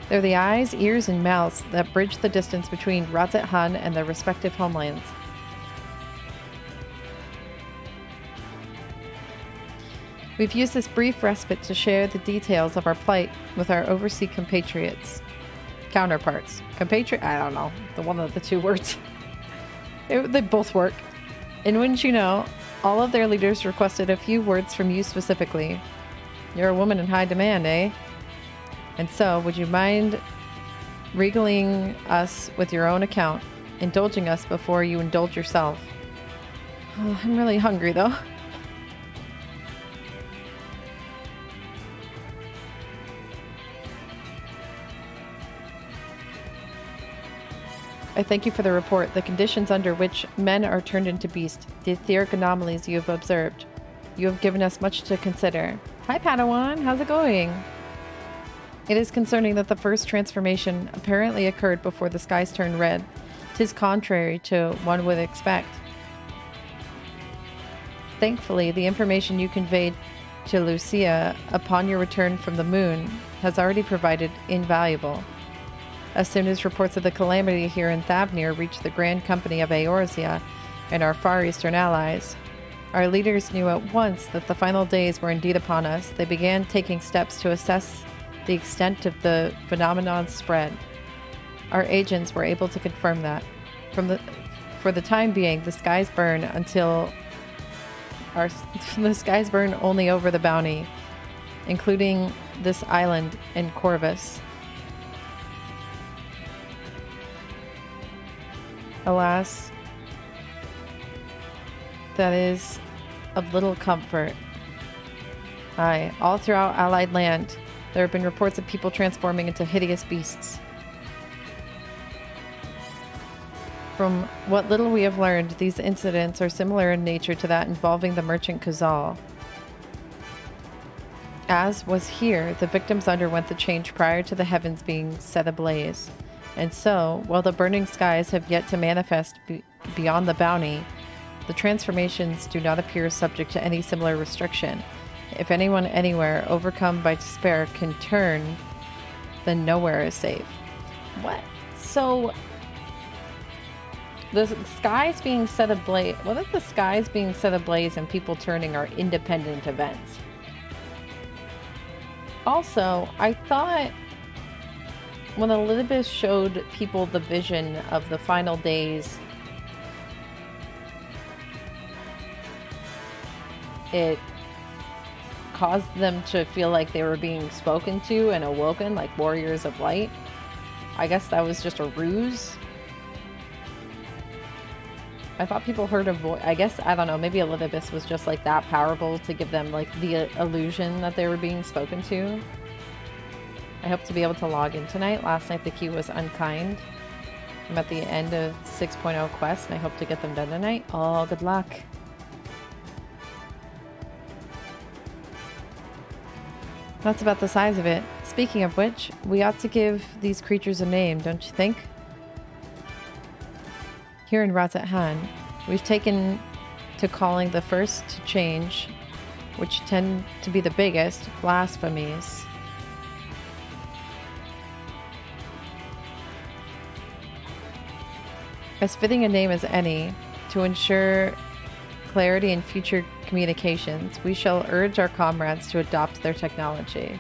They're the eyes, ears, and mouths that bridge the distance between Radzat Han and their respective homelands. We've used this brief respite to share the details of our plight with our overseas compatriots. Counterparts. Compatriot? I don't know. The one of the two words. They both work. And wouldn't you know, all of their leaders requested a few words from you specifically. You're a woman in high demand, eh? And so, would you mind regaling us with your own account, indulging us before you indulge yourself? Oh, I'm really hungry, though. I thank you for the report. The conditions under which men are turned into beasts, the etheric anomalies you have observed. You have given us much to consider. Hi, Padawan. How's it going? It is concerning that the first transformation apparently occurred before the skies turned red. 'Tis contrary to one would expect. Thankfully, the information you conveyed to Lucia upon your return from the moon has already provided invaluable. As soon as reports of the calamity here in Thavnir reached the Grand Company of Eorzea and our Far Eastern allies, our leaders knew at once that the final days were indeed upon us. They began taking steps to assess the extent of the phenomenon's spread. Our agents were able to confirm that. For the time being, the skies burn the skies burn only over the bounty, including this island in Corvus. Alas, that is of little comfort. Aye, all throughout Allied land, there have been reports of people transforming into hideous beasts. From what little we have learned, these incidents are similar in nature to that involving the merchant Khazal. As was here, the victims underwent the change prior to the heavens being set ablaze. And so, while the burning skies have yet to manifest beyond the bounty, the transformations do not appear subject to any similar restriction. If anyone anywhere, overcome by despair, can turn, then nowhere is safe. What? So, the skies being set ablaze... What if the skies being set ablaze and people turning are independent events? Also, I thought when Elizabeth showed people the vision of the final days it caused them to feel like they were being spoken to and awoken like warriors of light. I guess that was just a ruse. I thought people heard a voice. I guess, I don't know, maybe Elizabeth was just like that powerful to give them like the illusion that they were being spoken to. I hope to be able to log in tonight. Last night the queue was unkind. I'm at the end of 6.0 quest and I hope to get them done tonight. Oh, good luck. That's about the size of it. Speaking of which, we ought to give these creatures a name, don't you think? Here in Razat-Han, we've taken to calling the first to change, which tend to be the biggest, blasphemies. As fitting a name as any, to ensure clarity in future communications, we shall urge our comrades to adopt their technology.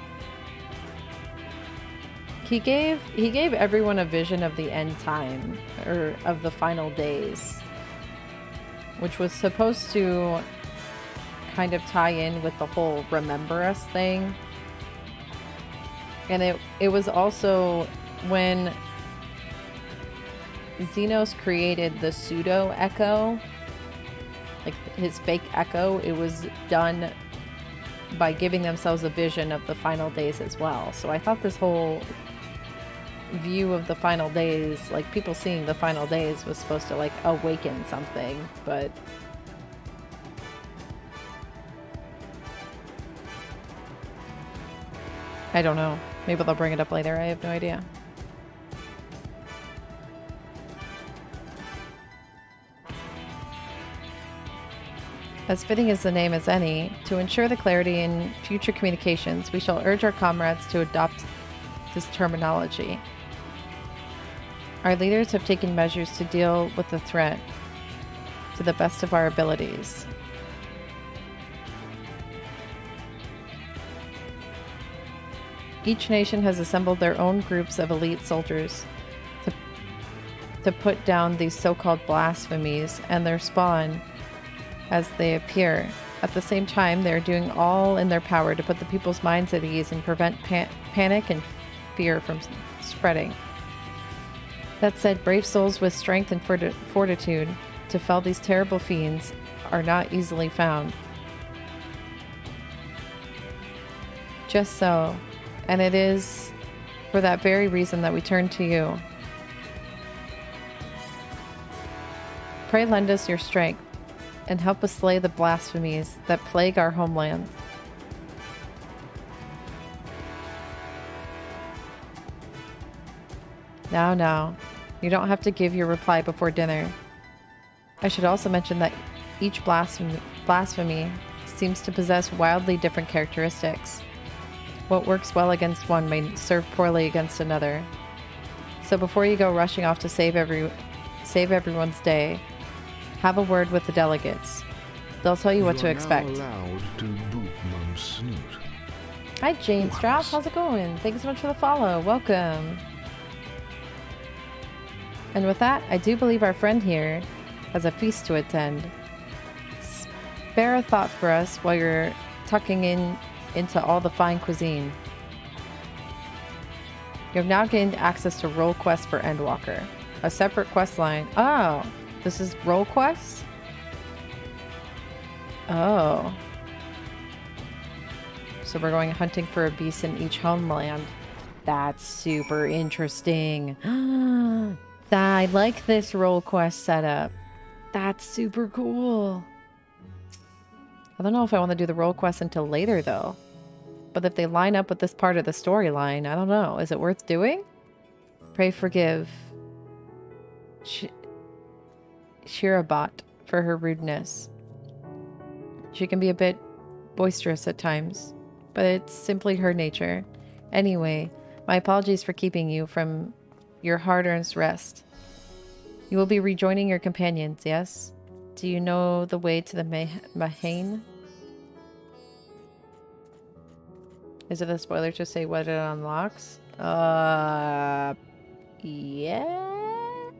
He gave everyone a vision of the end time, or of the final days, which was supposed to kind of tie in with the whole remember us thing. And it was also when Xenos created the pseudo echo, like his fake echo, it was done by giving themselves a vision of the final days as well. So I thought this whole view of the final days, like people seeing the final days, was supposed to like awaken something, but I don't know. Maybe they'll bring it up later. I have no idea. As fitting as the name as any, to ensure the clarity in future communications, we shall urge our comrades to adopt this terminology. Our leaders have taken measures to deal with the threat to the best of our abilities. Each nation has assembled their own groups of elite soldiers to put down these so-called blasphemies and their spawn as they appear. At the same time, they are doing all in their power to put the people's minds at ease and prevent panic and fear from spreading. That said, brave souls with strength and fortitude to fell these terrible fiends are not easily found. Just so, and it is for that very reason that we turn to you. Pray lend us your strength and help us slay the blasphemies that plague our homeland. Now, you don't have to give your reply before dinner. I should also mention that each blasphemy seems to possess wildly different characteristics. What works well against one may serve poorly against another. So before you go rushing off to save everyone's day, have a word with the delegates. They'll tell you what to expect. Allowed to boot Mum's snoot. Hi Jane Strauss, how's it going? Thanks so much for the follow. Welcome. And with that, I do believe our friend here has a feast to attend. Spare a thought for us while you're tucking into all the fine cuisine. You have now gained access to Roll Quest for Endwalker, a separate quest line. Oh, this is Roll Quest? Oh. So we're going hunting for a beast in each homeland. That's super interesting. I like this Roll Quest setup. That's super cool. I don't know if I want to do the Roll Quest until later though. But if they line up with this part of the storyline, I don't know. Is it worth doing? Pray forgive Shirabot for her rudeness. She can be a bit boisterous at times, but it's simply her nature. Anyway, my apologies for keeping you from your hard-earned rest. You will be rejoining your companions, yes? Do you know the way to the Mahane? Is it a spoiler to say what it unlocks? Yes?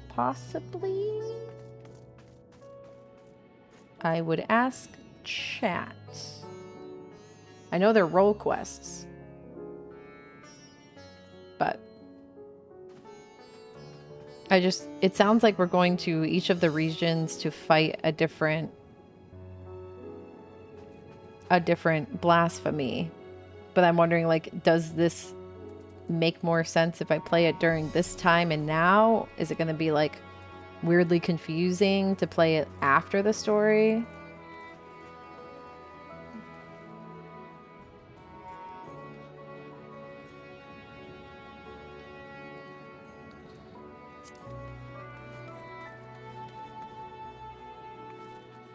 Possibly? I would ask chat. I know they're role quests, but it sounds like we're going to each of the regions to fight a different blasphemy. But I'm wondering, like, does this make more sense if I play it during this time and now? Is it going to be like weirdly confusing to play it after the story?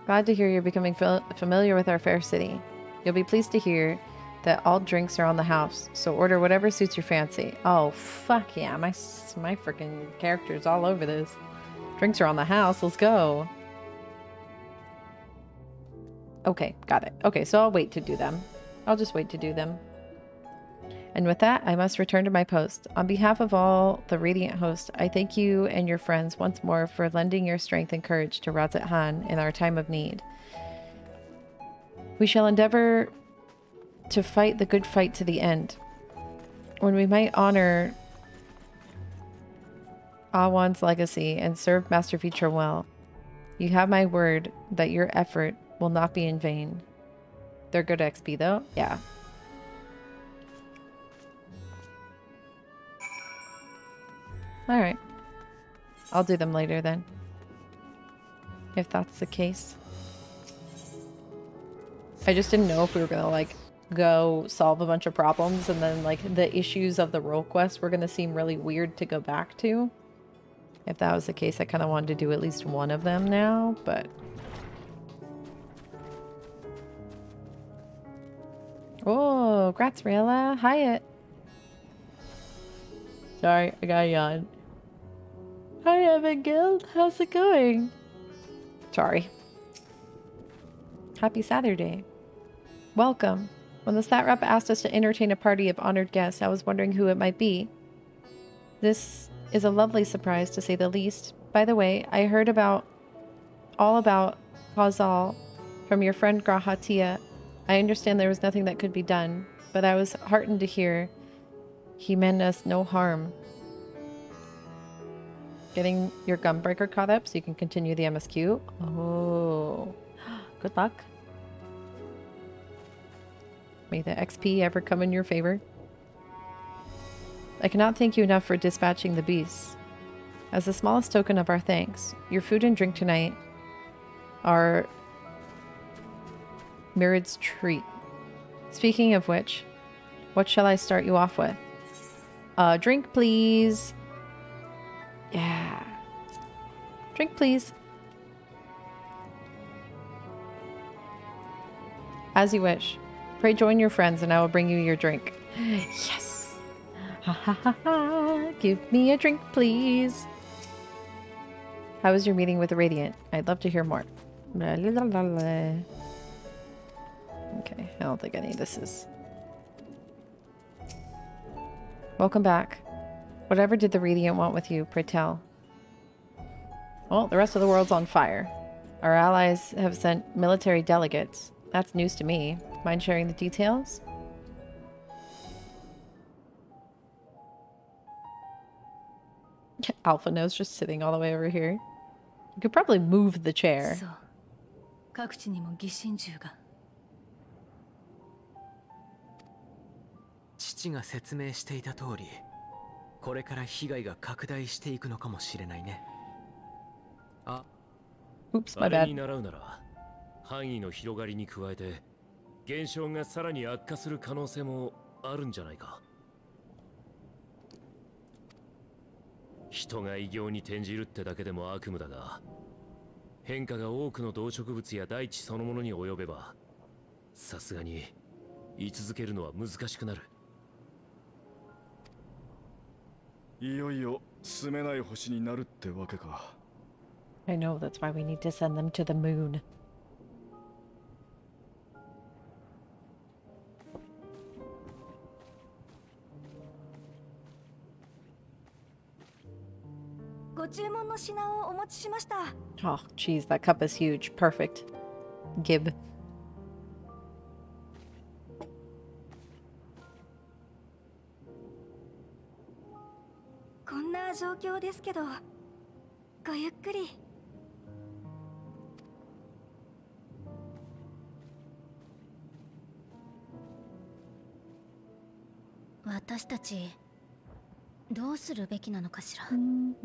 Glad to hear you're becoming familiar with our fair city. You'll be pleased to hear that all drinks are on the house, so order whatever suits your fancy. Oh, fuck yeah. My freaking character's all over this. Drinks are on the house. Let's go. Okay, got it. Okay, so I'll wait to do them. I'll just wait to do them. And with that, I must return to my post. On behalf of all the Radiant host, I thank you and your friends once more for lending your strength and courage to Razat Han in our time of need. We shall endeavor to fight the good fight to the end, when we might honor Awan's legacy and serve Master Feature well. You have my word that your effort will not be in vain. They're good XP though? Yeah. Alright. I'll do them later then, if that's the case. I just didn't know if we were gonna, like, go solve a bunch of problems and then, like, the issues of the role quest were gonna seem really weird to go back to. If that was the case, I kind of wanted to do at least one of them now, but... Oh, grats, Riella. Hyatt. Sorry, I got a yawn. Hi, Evan Guild. How's it going? Sorry. Happy Saturday. Welcome. When the stat rep asked us to entertain a party of honored guests, I was wondering who it might be. This is a lovely surprise, to say the least. By the way, I heard all about Causal from your friend Grahatia. I understand there was nothing that could be done, but I was heartened to hear he meant us no harm. Getting your Gunbreaker caught up so you can continue the MSQ. Oh, good luck. May the XP ever come in your favor. I cannot thank you enough for dispatching the beasts. As the smallest token of our thanks, your food and drink tonight are Mirid's treat. Speaking of which, what shall I start you off with? Drink, please. Yeah. Drink, please. As you wish. Pray join your friends and I will bring you your drink. Yes. Ha ha ha ha. Give me a drink, please. How was your meeting with the Radiant? I'd love to hear more. Blah, blah, blah, blah. Okay, I don't think any of this is... Welcome back. Whatever did the Radiant want with you, pray tell? Well, the rest of the world's on fire. Our allies have sent military delegates. That's news to me. Mind sharing the details? Alpha No's just sitting all the way over here. You could probably move the chair. 各地にも疑心銃が。父が説明していた通り、これから被害が拡大していくのかもしれないね。あ、Oops, my bad. に習うなら、範囲の広がりに加えて、現象がさらに悪化する可能性もあるんじゃないか。人が異形に転じるってだけでも悪夢だが、変化が多くの動植物や大地そのものに及べば、さすがに居続けるのは難しくなる。いよいよ住めない星になるってわけか。I know, that's why we need to send them to the moon. Oh, jeez, that cup is huge. Perfect. Gib. こんな状況ですけど、ごゆっくり。私たちどうするべきなのかしら。今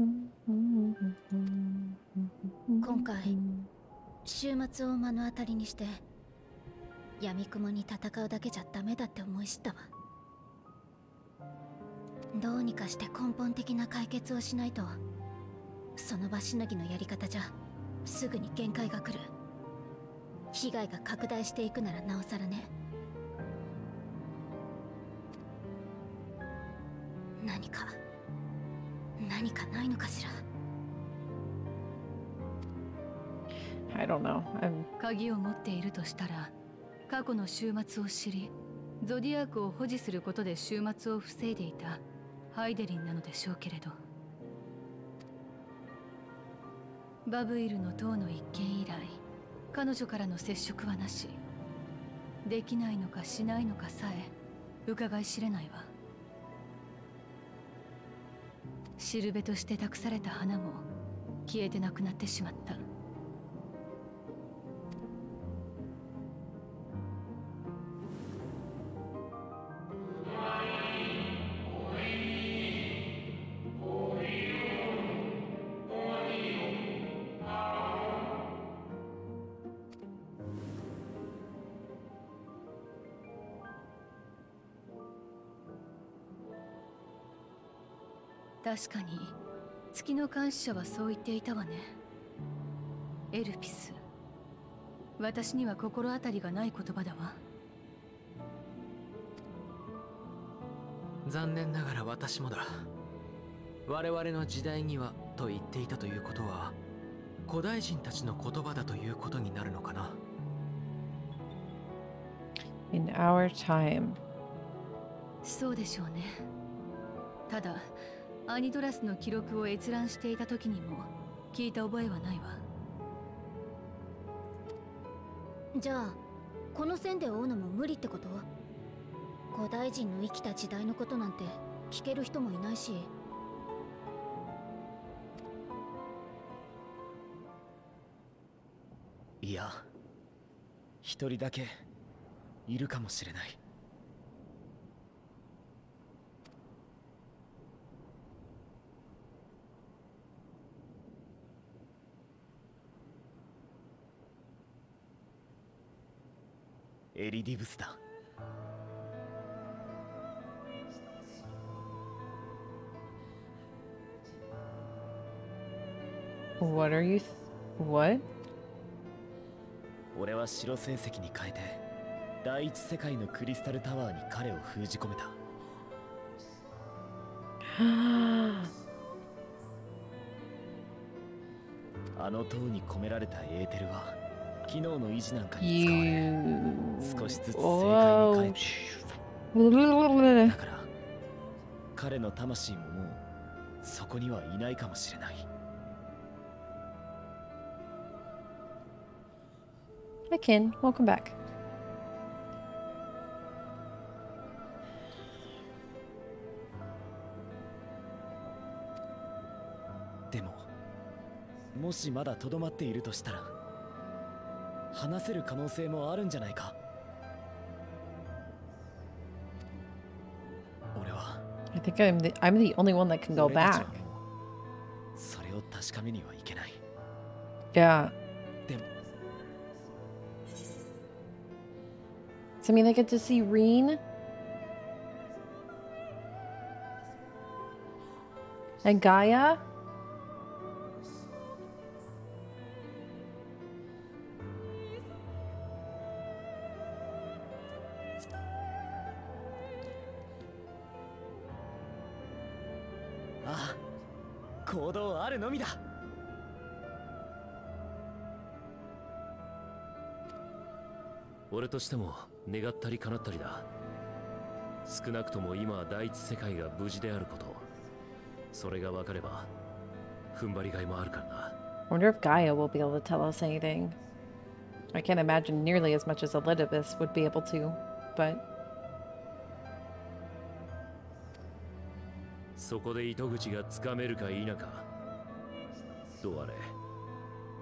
回週末を目の当たりにして闇雲に戦うだけじゃダメだって思い知ったわ。どうにかして根本的な解決をしないと、その場しのぎのやり方じゃすぐに限界が来る。被害が拡大していくならなおさらね。何かないのかしら。I don't know. 鍵を持っているとしたら、過去の終末を知り、ゾディアークを保持することで終末を防いでいたハイデリンなのでしょうけれど、バブイルの塔の一件以来、彼女からの接触はなし。できないのかしないのかさえ伺い知れないわ。しるべとして託された花も消えてなくなってしまった。確かに月の監視者はそう言っていたわね。エルピス、私には心当たりがない言葉だわ。残念ながら私もだ。我々の時代にはと言っていたということは、古代人たちの言葉だということになるのかな。 In our time. そうでしょうね。ただアニドラスの記録を閲覧していた時にも聞いた覚えはないわ。じゃあこの線で追うのも無理ってこと？古代人の生きた時代のことなんて聞ける人もいないし。いや、一人だけいるかもしれない。エリディブスだ。What are you? What? 俺は白戦石に変えて第一世界のクリスタルタワーに彼を封じ込めた。あの塔に込められたエーテルは機能の維持なんかに使われ、少しずつ正解に変えて、だから彼の魂ももうそこにはいないかもしれない。Hi Ken, welcome back. でももしまだとどまっているとしたら話せる可能性もあるんじゃないか。俺は I think I'm the only one that can go 俺たち back. はもうそれを確かめにはいけない。 Yeah. でも So I mean, I get to see Reen and Gaia. Ah, 行動あるのみだ。俺としても願ったり叶ったりだ。少なくとも今は第一世界が無事であること、それが分かれば踏ん張りがいもあるからな。I wonder if Gaia will be able to tell us anything. I can't imagine nearly as much as Elizabeth would be able to, but... そこで糸口がつかめるか否か。どうあれ、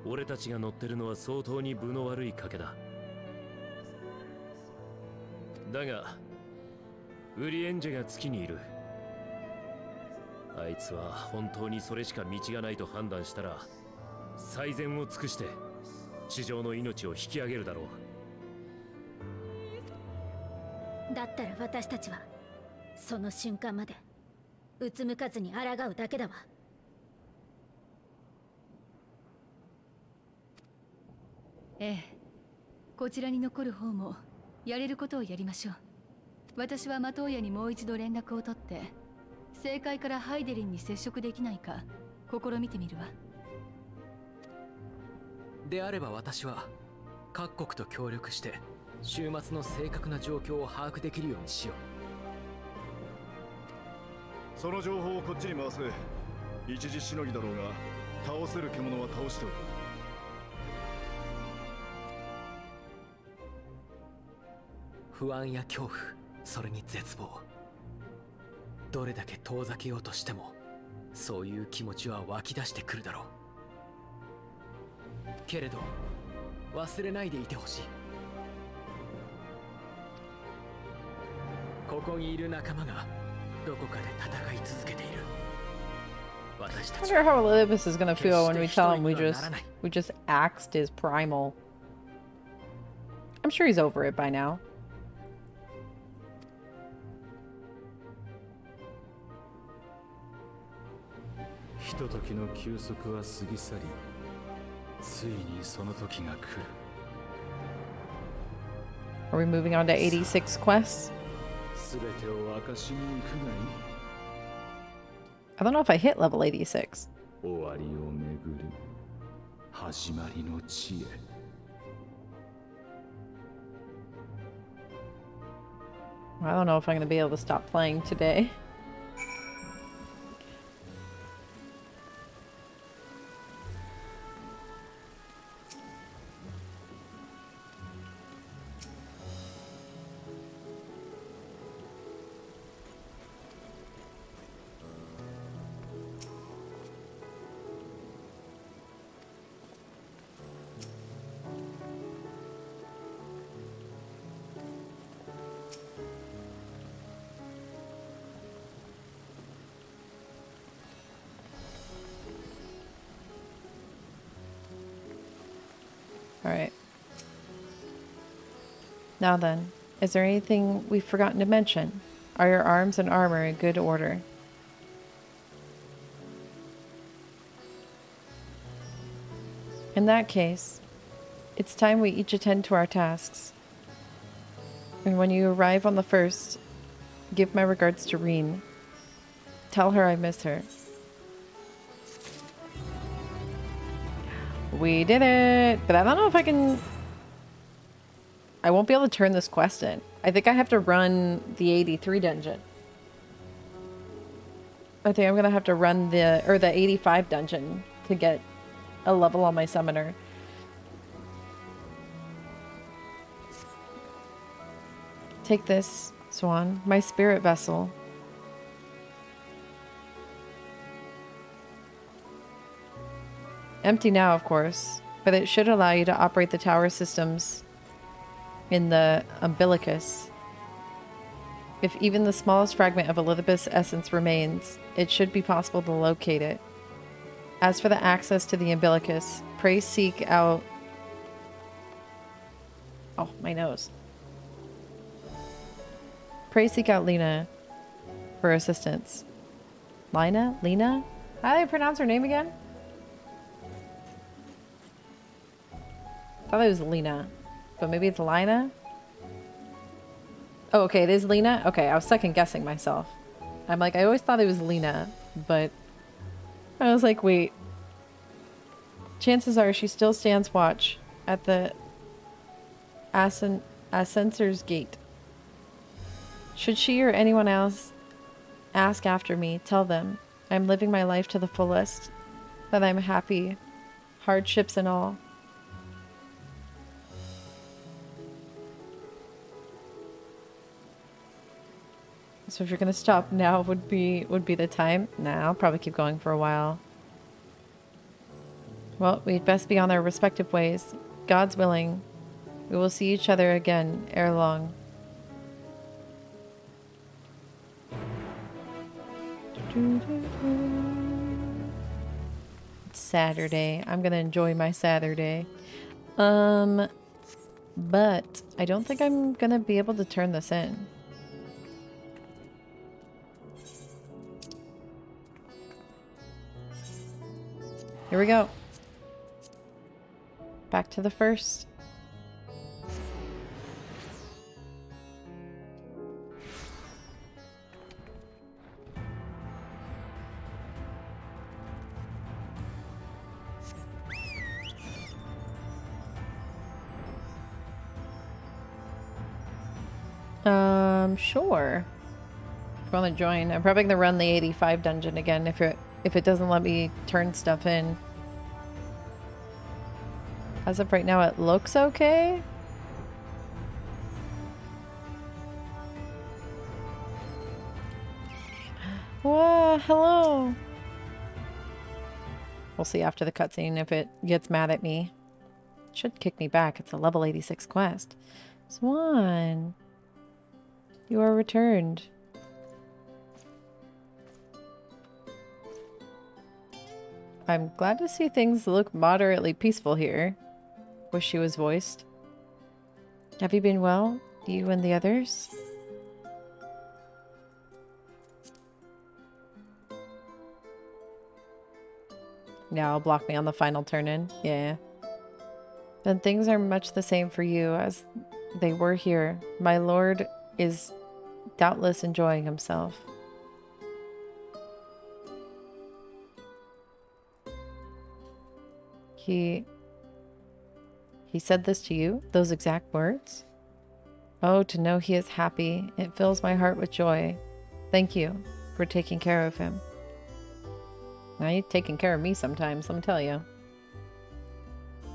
俺たちが乗ってるのは相当に分の悪い賭けだ。だが、ウリエンジェが月にいる。あいつは本当にそれしか道がないと判断したら、最善を尽くして地上の命を引き上げるだろう。だったら私たちはその瞬間までうつむかずに抗うだけだわ。ええ、こちらに残る方もやれることをやりましょう。私はマトウヤにもう一度連絡を取って正解からハイデリンに接触できないか試みてみるわ。であれば私は各国と協力して週末の正確な状況を把握できるようにしよう。その情報をこっちに回せ。一時しのぎだろうが倒せる獣は倒しておく。不安や恐怖、それに絶望、どれだけ遠ざけようとしてもそういう気持ちは湧き出してくるだろう。けれど忘れないでいてほしい。ここにいる仲間がどこかで戦い続けている。 I wonder how Elizabeth is gonna feel when we tell him we just axed his primal. I'm sure he's over it by now. Are we moving on to 86 quests? I don't know if I hit level 86. I don't know if I'm going to be able to stop playing today. Alright. Now then, is there anything we've forgotten to mention? Are your arms and armor in good order? In that case, it's time we each attend to our tasks. And when you arrive on the first, give my regards to Reen. Tell her I miss her. We did it! But I don't know if I can... I won't be able to turn this quest in. I think I have to run the 83 dungeon. I think I'm gonna have to run the 85 dungeon to get a level on my summoner. Take this, Swan, my spirit vessel. Empty now, of course, but it should allow you to operate the tower systems in the umbilicus. If even the smallest fragment of Elizabeth's essence remains, it should be possible to locate it. As for the access to the umbilicus, pray seek out... Oh, my nose. Pray seek out Lena for assistance. Lena? Lena? How do I pronounce her name again? I thought it was Lena, but maybe it's Lina? Oh, okay, it is Lena? Okay, I was second guessing myself. I'm like, I always thought it was Lena, but I was like, wait. Chances are she still stands watch at the Ascensor's gate. Should she or anyone else ask after me, tell them I'm living my life to the fullest, that I'm happy, hardships and all. So if you're gonna stop now would be the time. Nah, I'll probably keep going for a while. Well, we'd best be on our respective ways. God's willing, we will see each other again ere long. It's Saturday. I'm gonna enjoy my Saturday. But I don't think I'm gonna be able to turn this in. Here we go. Back to the first. Sure. If you want to join, I'm probably gonna run the 85 dungeon again if it doesn't let me turn stuff in. As of right now, it looks okay. Whoa, hello. We'll see after the cutscene if it gets mad at me. It should kick me back. It's a level 86 quest. Swan, you are returned. I'm glad to see things look moderately peaceful here. Wish she was voiced. Have you been well? You and the others? Yeah, it'll block me on the final turn-in. Yeah. Then things are much the same for you as they were here. My lord is doubtless enjoying himself. He said this to you? Those exact words? Oh, to know he is happy. It fills my heart with joy. Thank you for taking care of him. Now you're taking care of me sometimes, let me tell you.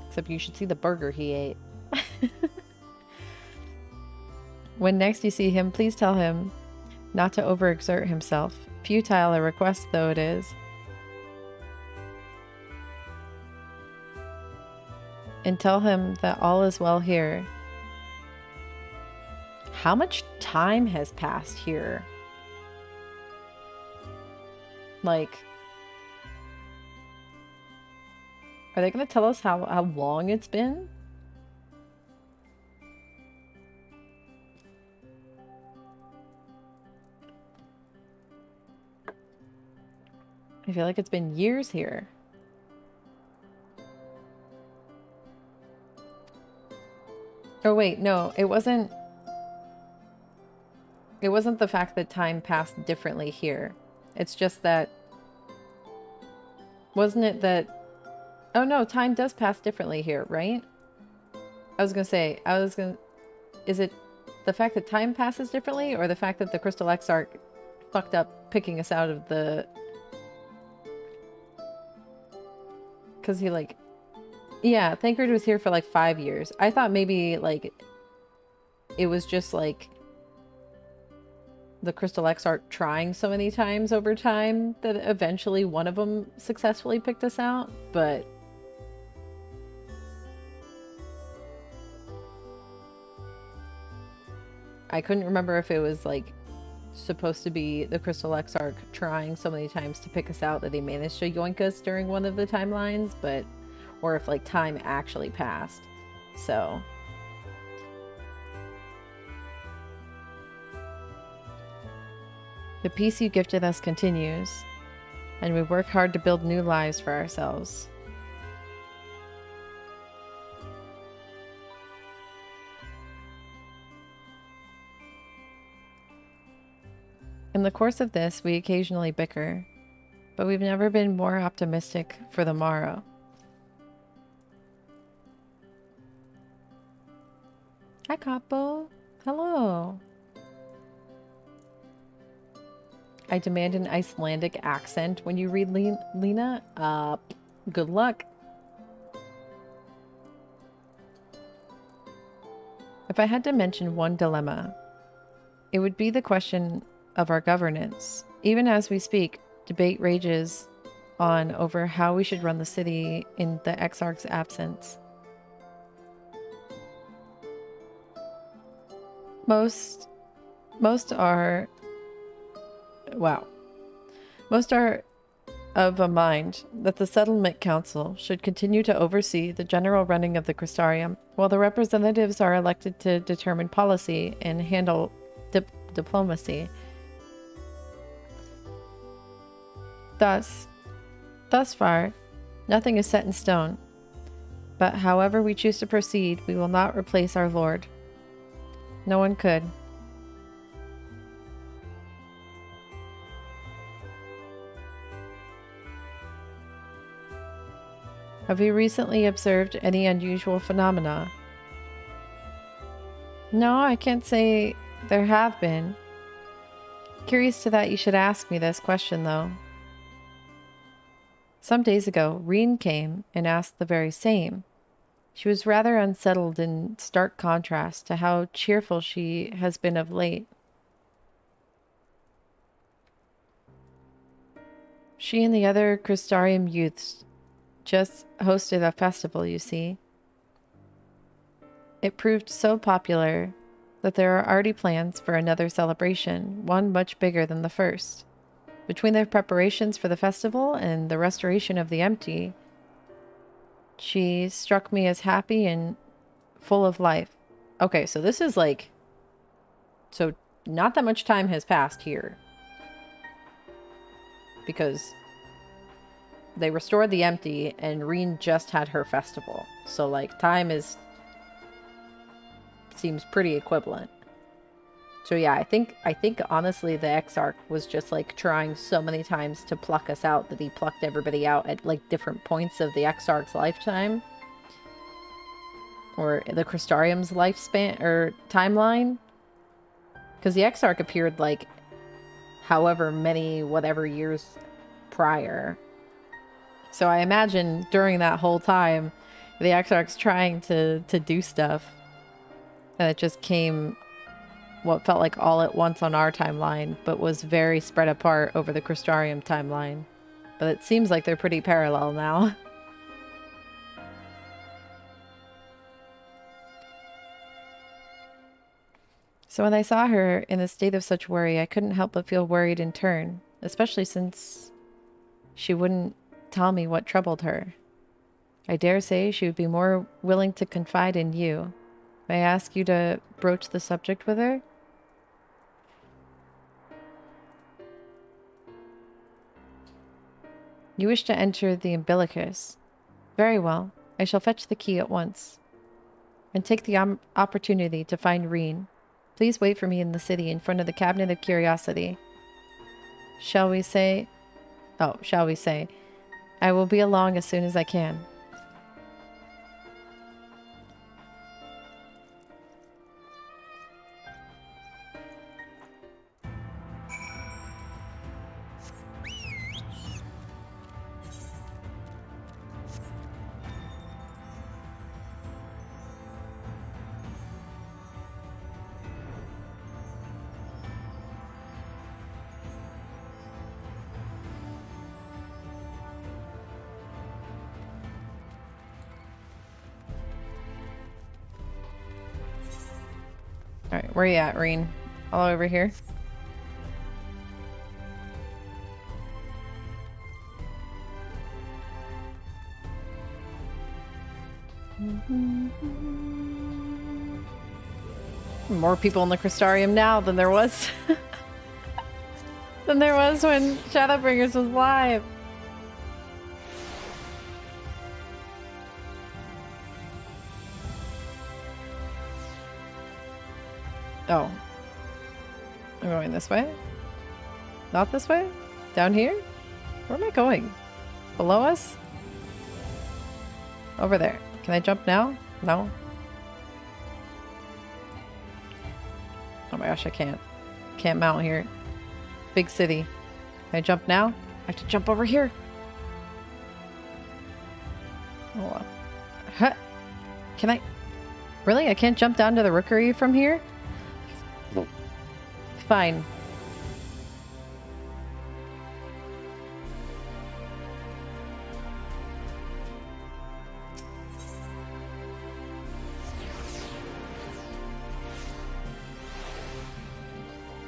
Except you should see the burger he ate. When next you see him, please tell him not to overexert himself. Futile a request though it is. And tell him that all is well here. How much time has passed here? Like, are they going to tell us how long it's been? I feel like it's been years here. Oh wait, no, it wasn't the fact that time passed differently here. It's just that, wasn't it that, oh no, time does pass differently here, right? Is it the fact that time passes differently, or the fact that the Crystal Exarch fucked up picking us out of the, because he like, yeah, Thancred was here for like 5 years. I thought maybe like it was just like the Crystal Exarch trying so many times over time that eventually one of them successfully picked us out, but I couldn't remember if it was like supposed to be the Crystal Exarch trying so many times to pick us out that he managed to yoink us during one of the timelines, but or if like time actually passed. So the peace you gifted us continues, and we work hard to build new lives for ourselves. In the course of this, we occasionally bicker, but we've never been more optimistic for the morrow. Hi, Capo. Hello. I demand an Icelandic accent when you read Lena. Good luck. If I had to mention one dilemma, it would be the question of our governance. Even as we speak, debate rages on over how we should run the city in the Exarch's absence. Most are of a mind that the Settlement Council should continue to oversee the general running of the Crystarium, while the representatives are elected to determine policy and handle diplomacy. Thus far, nothing is set in stone, but however we choose to proceed, we will not replace our Lord. No one could. Have you recently observed any unusual phenomena? No, I can't say there have been. Curious to that you should ask me this question, though. Some days ago, Reen came and asked the very same. She was rather unsettled in stark contrast to how cheerful she has been of late. She and the other Crystarium youths just hosted a festival, you see. It proved so popular that there are already plans for another celebration, one much bigger than the first. Between their preparations for the festival and the restoration of the empty, she struck me as happy and full of life. Okay, so this is like... So, not that much time has passed here. Because they restored the empty and Reen just had her festival. So, like, time is... seems pretty equivalent. So yeah, I think honestly the Exarch was just like trying so many times to pluck us out that he plucked everybody out at like different points of the Exarch's lifetime. Or the Crystarium's lifespan or timeline. Because the Exarch appeared like however many whatever years prior. So I imagine during that whole time the Exarch's trying to do stuff. And it just came what felt like all at once on our timeline, but was very spread apart over the Crystarium timeline. But it seems like they're pretty parallel now. So when I saw her in a state of such worry, I couldn't help but feel worried in turn, especially since she wouldn't tell me what troubled her. I dare say she would be more willing to confide in you. May I ask you to broach the subject with her? You wish to enter the umbilicus. Very well. I shall fetch the key at once. And take the opportunity to find Reen. Please wait for me in the city in front of the Cabinet of Curiosity. Shall we say... I will be along as soon as I can. Alright, where you at, Reen? All over here? More people in the Crystarium now than there was when Shadowbringers was live. Oh. I'm going this way? Not this way? Down here? Where am I going? Below us? Over there. Can I jump now? No? Oh my gosh, I can't. Can't mount here. Big city. Can I jump now? I have to jump over here. Hold on. Huh. Can I? Really? I can't jump down to the rookery from here? Fine.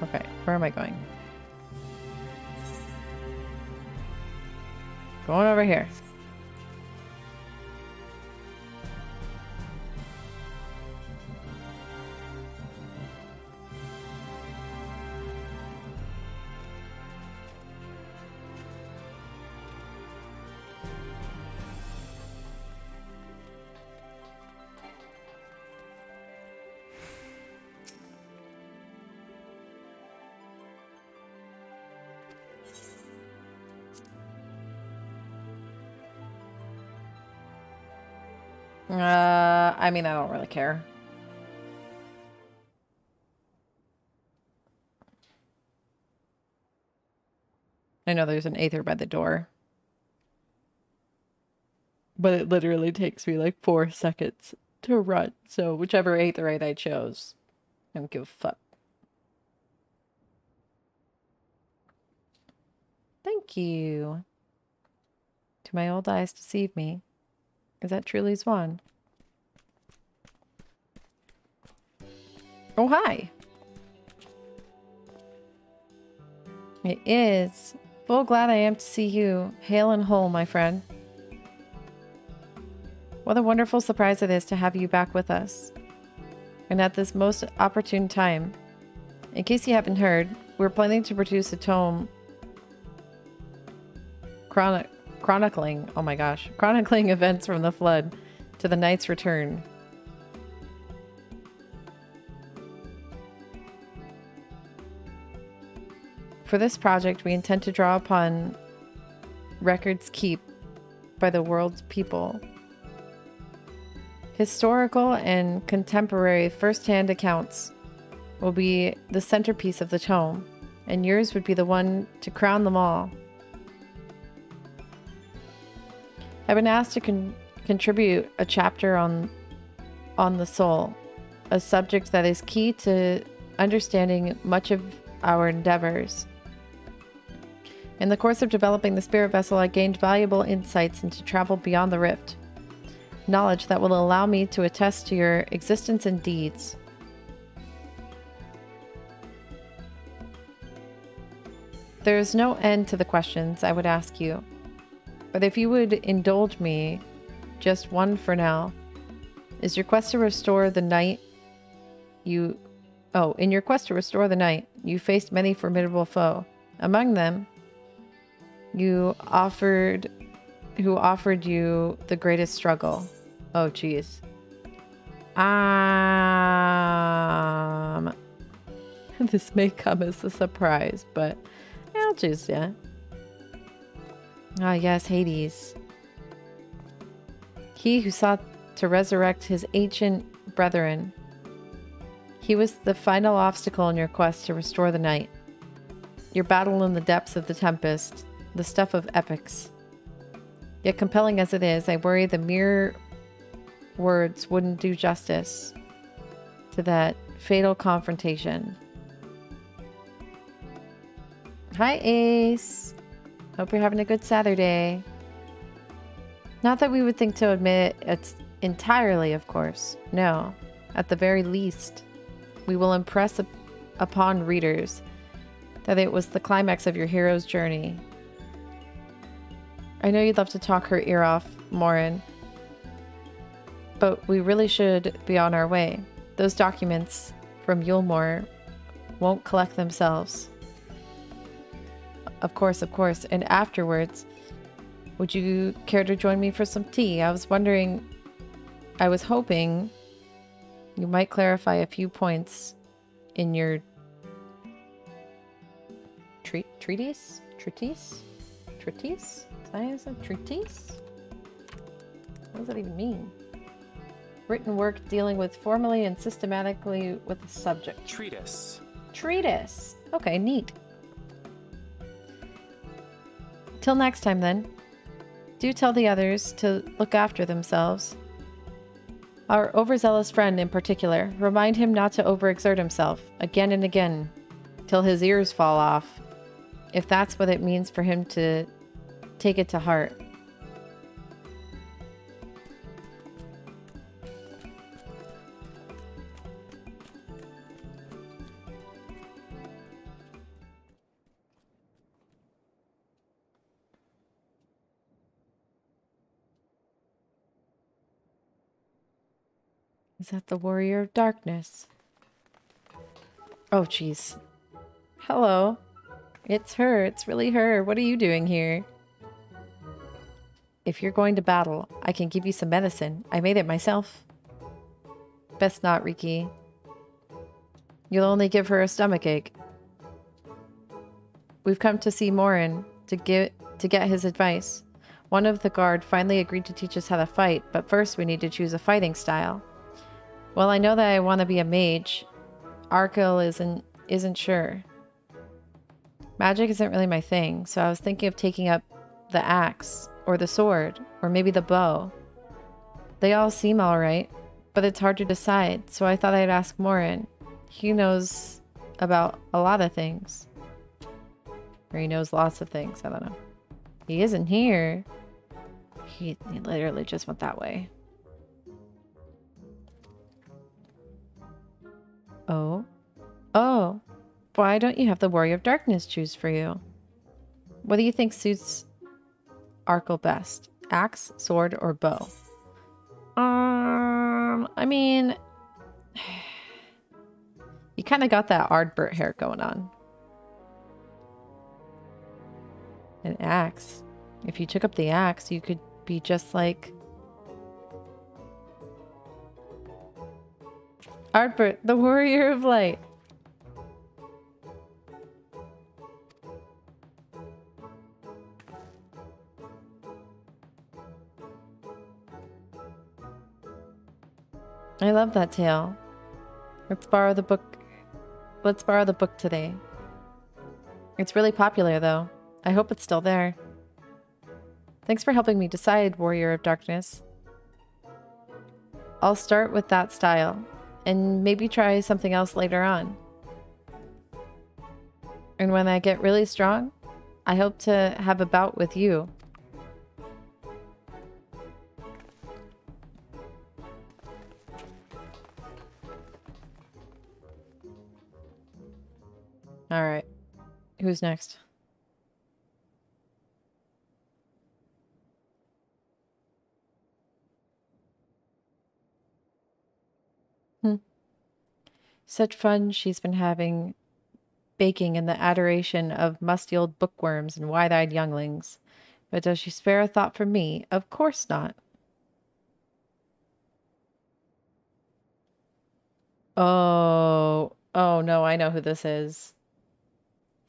Okay, where am I going? Going over here. I mean, I don't really care. I know there's an Aether by the door. But it literally takes me like 4 seconds to run. So whichever Aetherite I chose, I don't give a fuck. Thank you. Do my old eyes deceive me? Is that truly Zuan? Oh, hi. It is. Full glad I am to see you. Hale and whole, my friend. What a wonderful surprise it is to have you back with us. And at this most opportune time. In case you haven't heard, we're planning to produce a tome chronicling, oh my gosh, chronicling events from the flood to the Knight's return. For this project, we intend to draw upon records kept by the world's people. Historical and contemporary first-hand accounts will be the centerpiece of the tome, and yours would be the one to crown them all. I've been asked to contribute a chapter on the soul, a subject that is key to understanding much of our endeavors. In the course of developing the spirit vessel, I gained valuable insights into travel beyond the rift, knowledge that will allow me to attest to your existence and deeds. There is no end to the questions I would ask you, but if you would indulge me, just one for now. In your quest to restore the night, you faced many formidable foe. Among them, who offered you the greatest struggle. Oh, jeez. This may come as a surprise, but I'll choose, yeah. Ah, yes, Hades. He who sought to resurrect his ancient brethren. He was the final obstacle in your quest to restore the night. Your battle in the depths of the tempest, the stuff of epics. Yet compelling as it is, I worry the mere words wouldn't do justice to that fatal confrontation. Hi, Ace. Hope you're having a good Saturday. Not that we would think to admit it's entirely, of course. No. At the very least, we will impress upon readers that it was the climax of your hero's journey. I know you'd love to talk her ear off, Morin, but we really should be on our way. Those documents from Yulmore won't collect themselves. Of course, and afterwards, would you care to join me for some tea? I was hoping you might clarify a few points in your treatise? Science of treatise? What does that even mean? Written work dealing with formally and systematically with the subject. Treatise. Treatise. Okay, neat. Till next time then. Do tell the others to look after themselves. Our overzealous friend in particular, remind him not to overexert himself again and again till his ears fall off, if that's what it means for him to take it to heart. Is that the Warrior of Darkness? Oh, jeez. Hello. It's her. It's really her. What are you doing here? If you're going to battle, I can give you some medicine. I made it myself. Best not, Riki. You'll only give her a stomachache. We've come to see Morin to get his advice. One of the guard finally agreed to teach us how to fight, but first we need to choose a fighting style. Well, I know that I want to be a mage. Arkell isn't sure. Magic isn't really my thing, so I was thinking of taking up the axe, or the sword, or maybe the bow. They all seem alright, but it's hard to decide, so I thought I'd ask Morin. He knows about a lot of things. Or he knows lots of things, I don't know. He isn't here. He literally just went that way. Oh. Oh. Why don't you have the Warrior of Darkness choose for you? What do you think suits Arkell best? Axe, sword, or bow? I mean... You kind of got that Ardbert hair going on. An axe. If you took up the axe, you could be just like... Ardbert, the Warrior of Light. I love that tale. Let's borrow the book. Let's borrow the book today. It's really popular, though. I hope it's still there. Thanks for helping me decide, Warrior of Darkness. I'll start with that style, and maybe try something else later on. And when I get really strong, I hope to have a bout with you. Alright. Who's next? Such fun she's been having baking in the adoration of musty old bookworms and wide-eyed younglings. But does she spare a thought for me? Of course not. Oh. Oh no, I know who this is.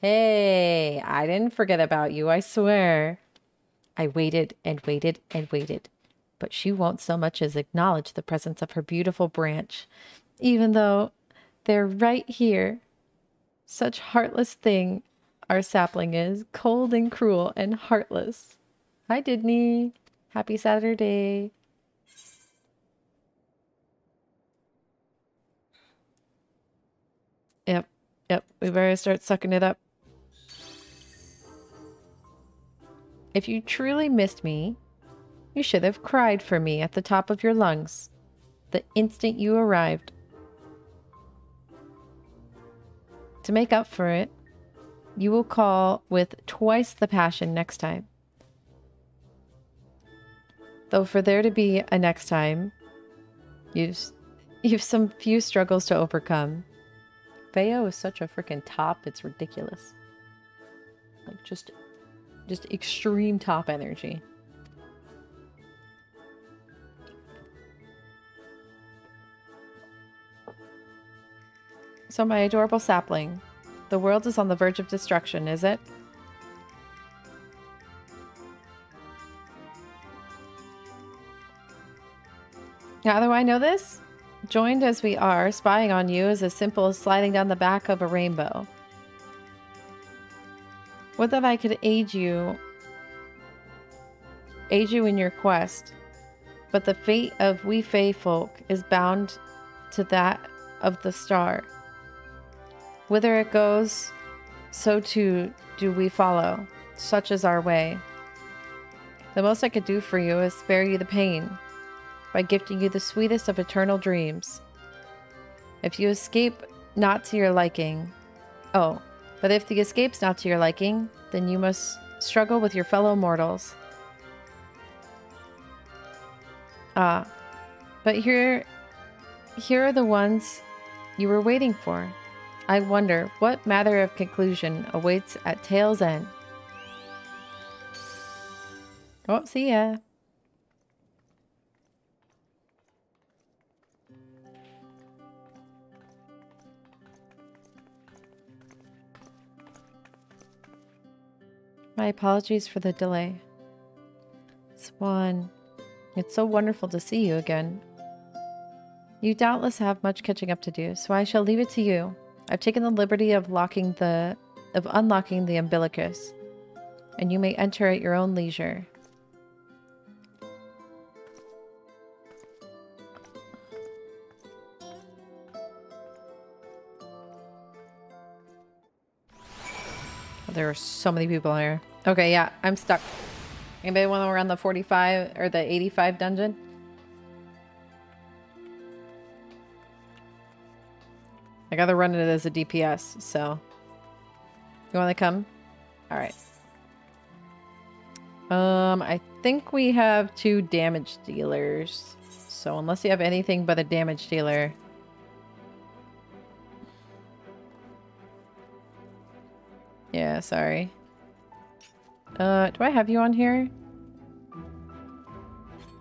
Hey, I didn't forget about you, I swear. I waited and waited and waited, but she won't so much as acknowledge the presence of her beautiful branch, even though they're right here. Such heartless thing our sapling is, cold and cruel and heartless. Hi, Didney. Happy Saturday. Yep, we better start sucking it up. If you truly missed me, you should have cried for me at the top of your lungs the instant you arrived. To make up for it, you will call with twice the passion next time. Though for there to be a next time, you've some few struggles to overcome. F.O.O.L is such a freaking top, it's ridiculous. Like, just extreme top energy. So my adorable sapling, the world is on the verge of destruction, is it? How do I know this? Joined as we are, spying on you is as simple as sliding down the back of a rainbow. Would that I could aid you in your quest, but the fate of we Fae folk is bound to that of the star. Whither it goes, so too do we follow, such is our way. The most I could do for you is spare you the pain, by gifting you the sweetest of eternal dreams. If you escape not to your liking... Oh, but if the escape's not to your liking, then you must struggle with your fellow mortals. Ah, but here here are the ones you were waiting for. I wonder what matter of conclusion awaits at Tale's End. Oh, see ya. My apologies for the delay. Swan, it's so wonderful to see you again. You doubtless have much catching up to do, so I shall leave it to you. I've taken the liberty of unlocking the umbilicus, and you may enter at your own leisure. There are so many people here. Okay, yeah, I'm stuck. Anybody want to run the 45 or the 85 dungeon? I gotta run it as a DPS, so. You want to come? Alright. I think we have 2 damage dealers. So unless you have anything but a damage dealer. Yeah, sorry. Do I have you on here?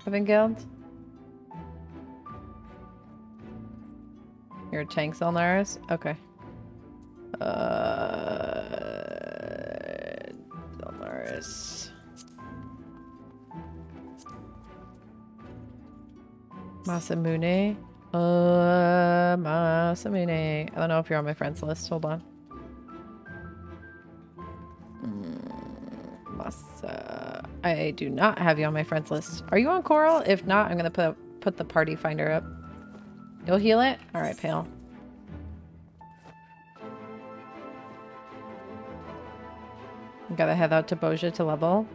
Heaven Guild? You're a tank Zelnaris? Okay. Zelnaris. Masamune. Masamune. I don't know if you're on my friends list. Hold on. I do not have you on my friends list. Are you on Coral? If not, I'm gonna put the party finder up. You'll heal it? Alright, Pale. Gotta head out to Boja to level.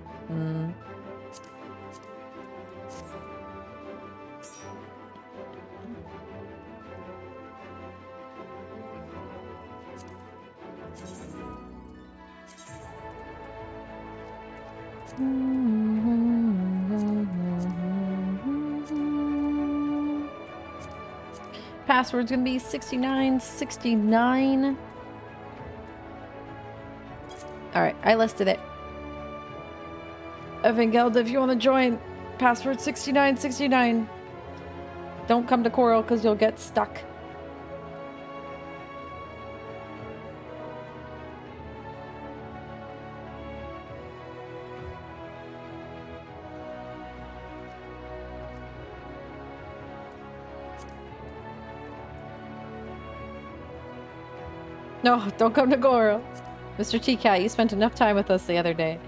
Password's gonna be 6969. Alright, I listed it. Evangeld, if you want to join, password 6969. Don't come to Coral because you'll get stuck. No, don't come to Coral. Mr. T-Cat, you spent enough time with us the other day.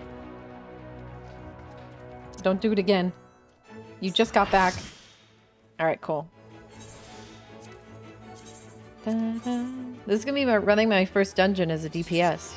Don't do it again. You just got back. Alright, cool. Da-da. This is gonna be running my first dungeon as a DPS.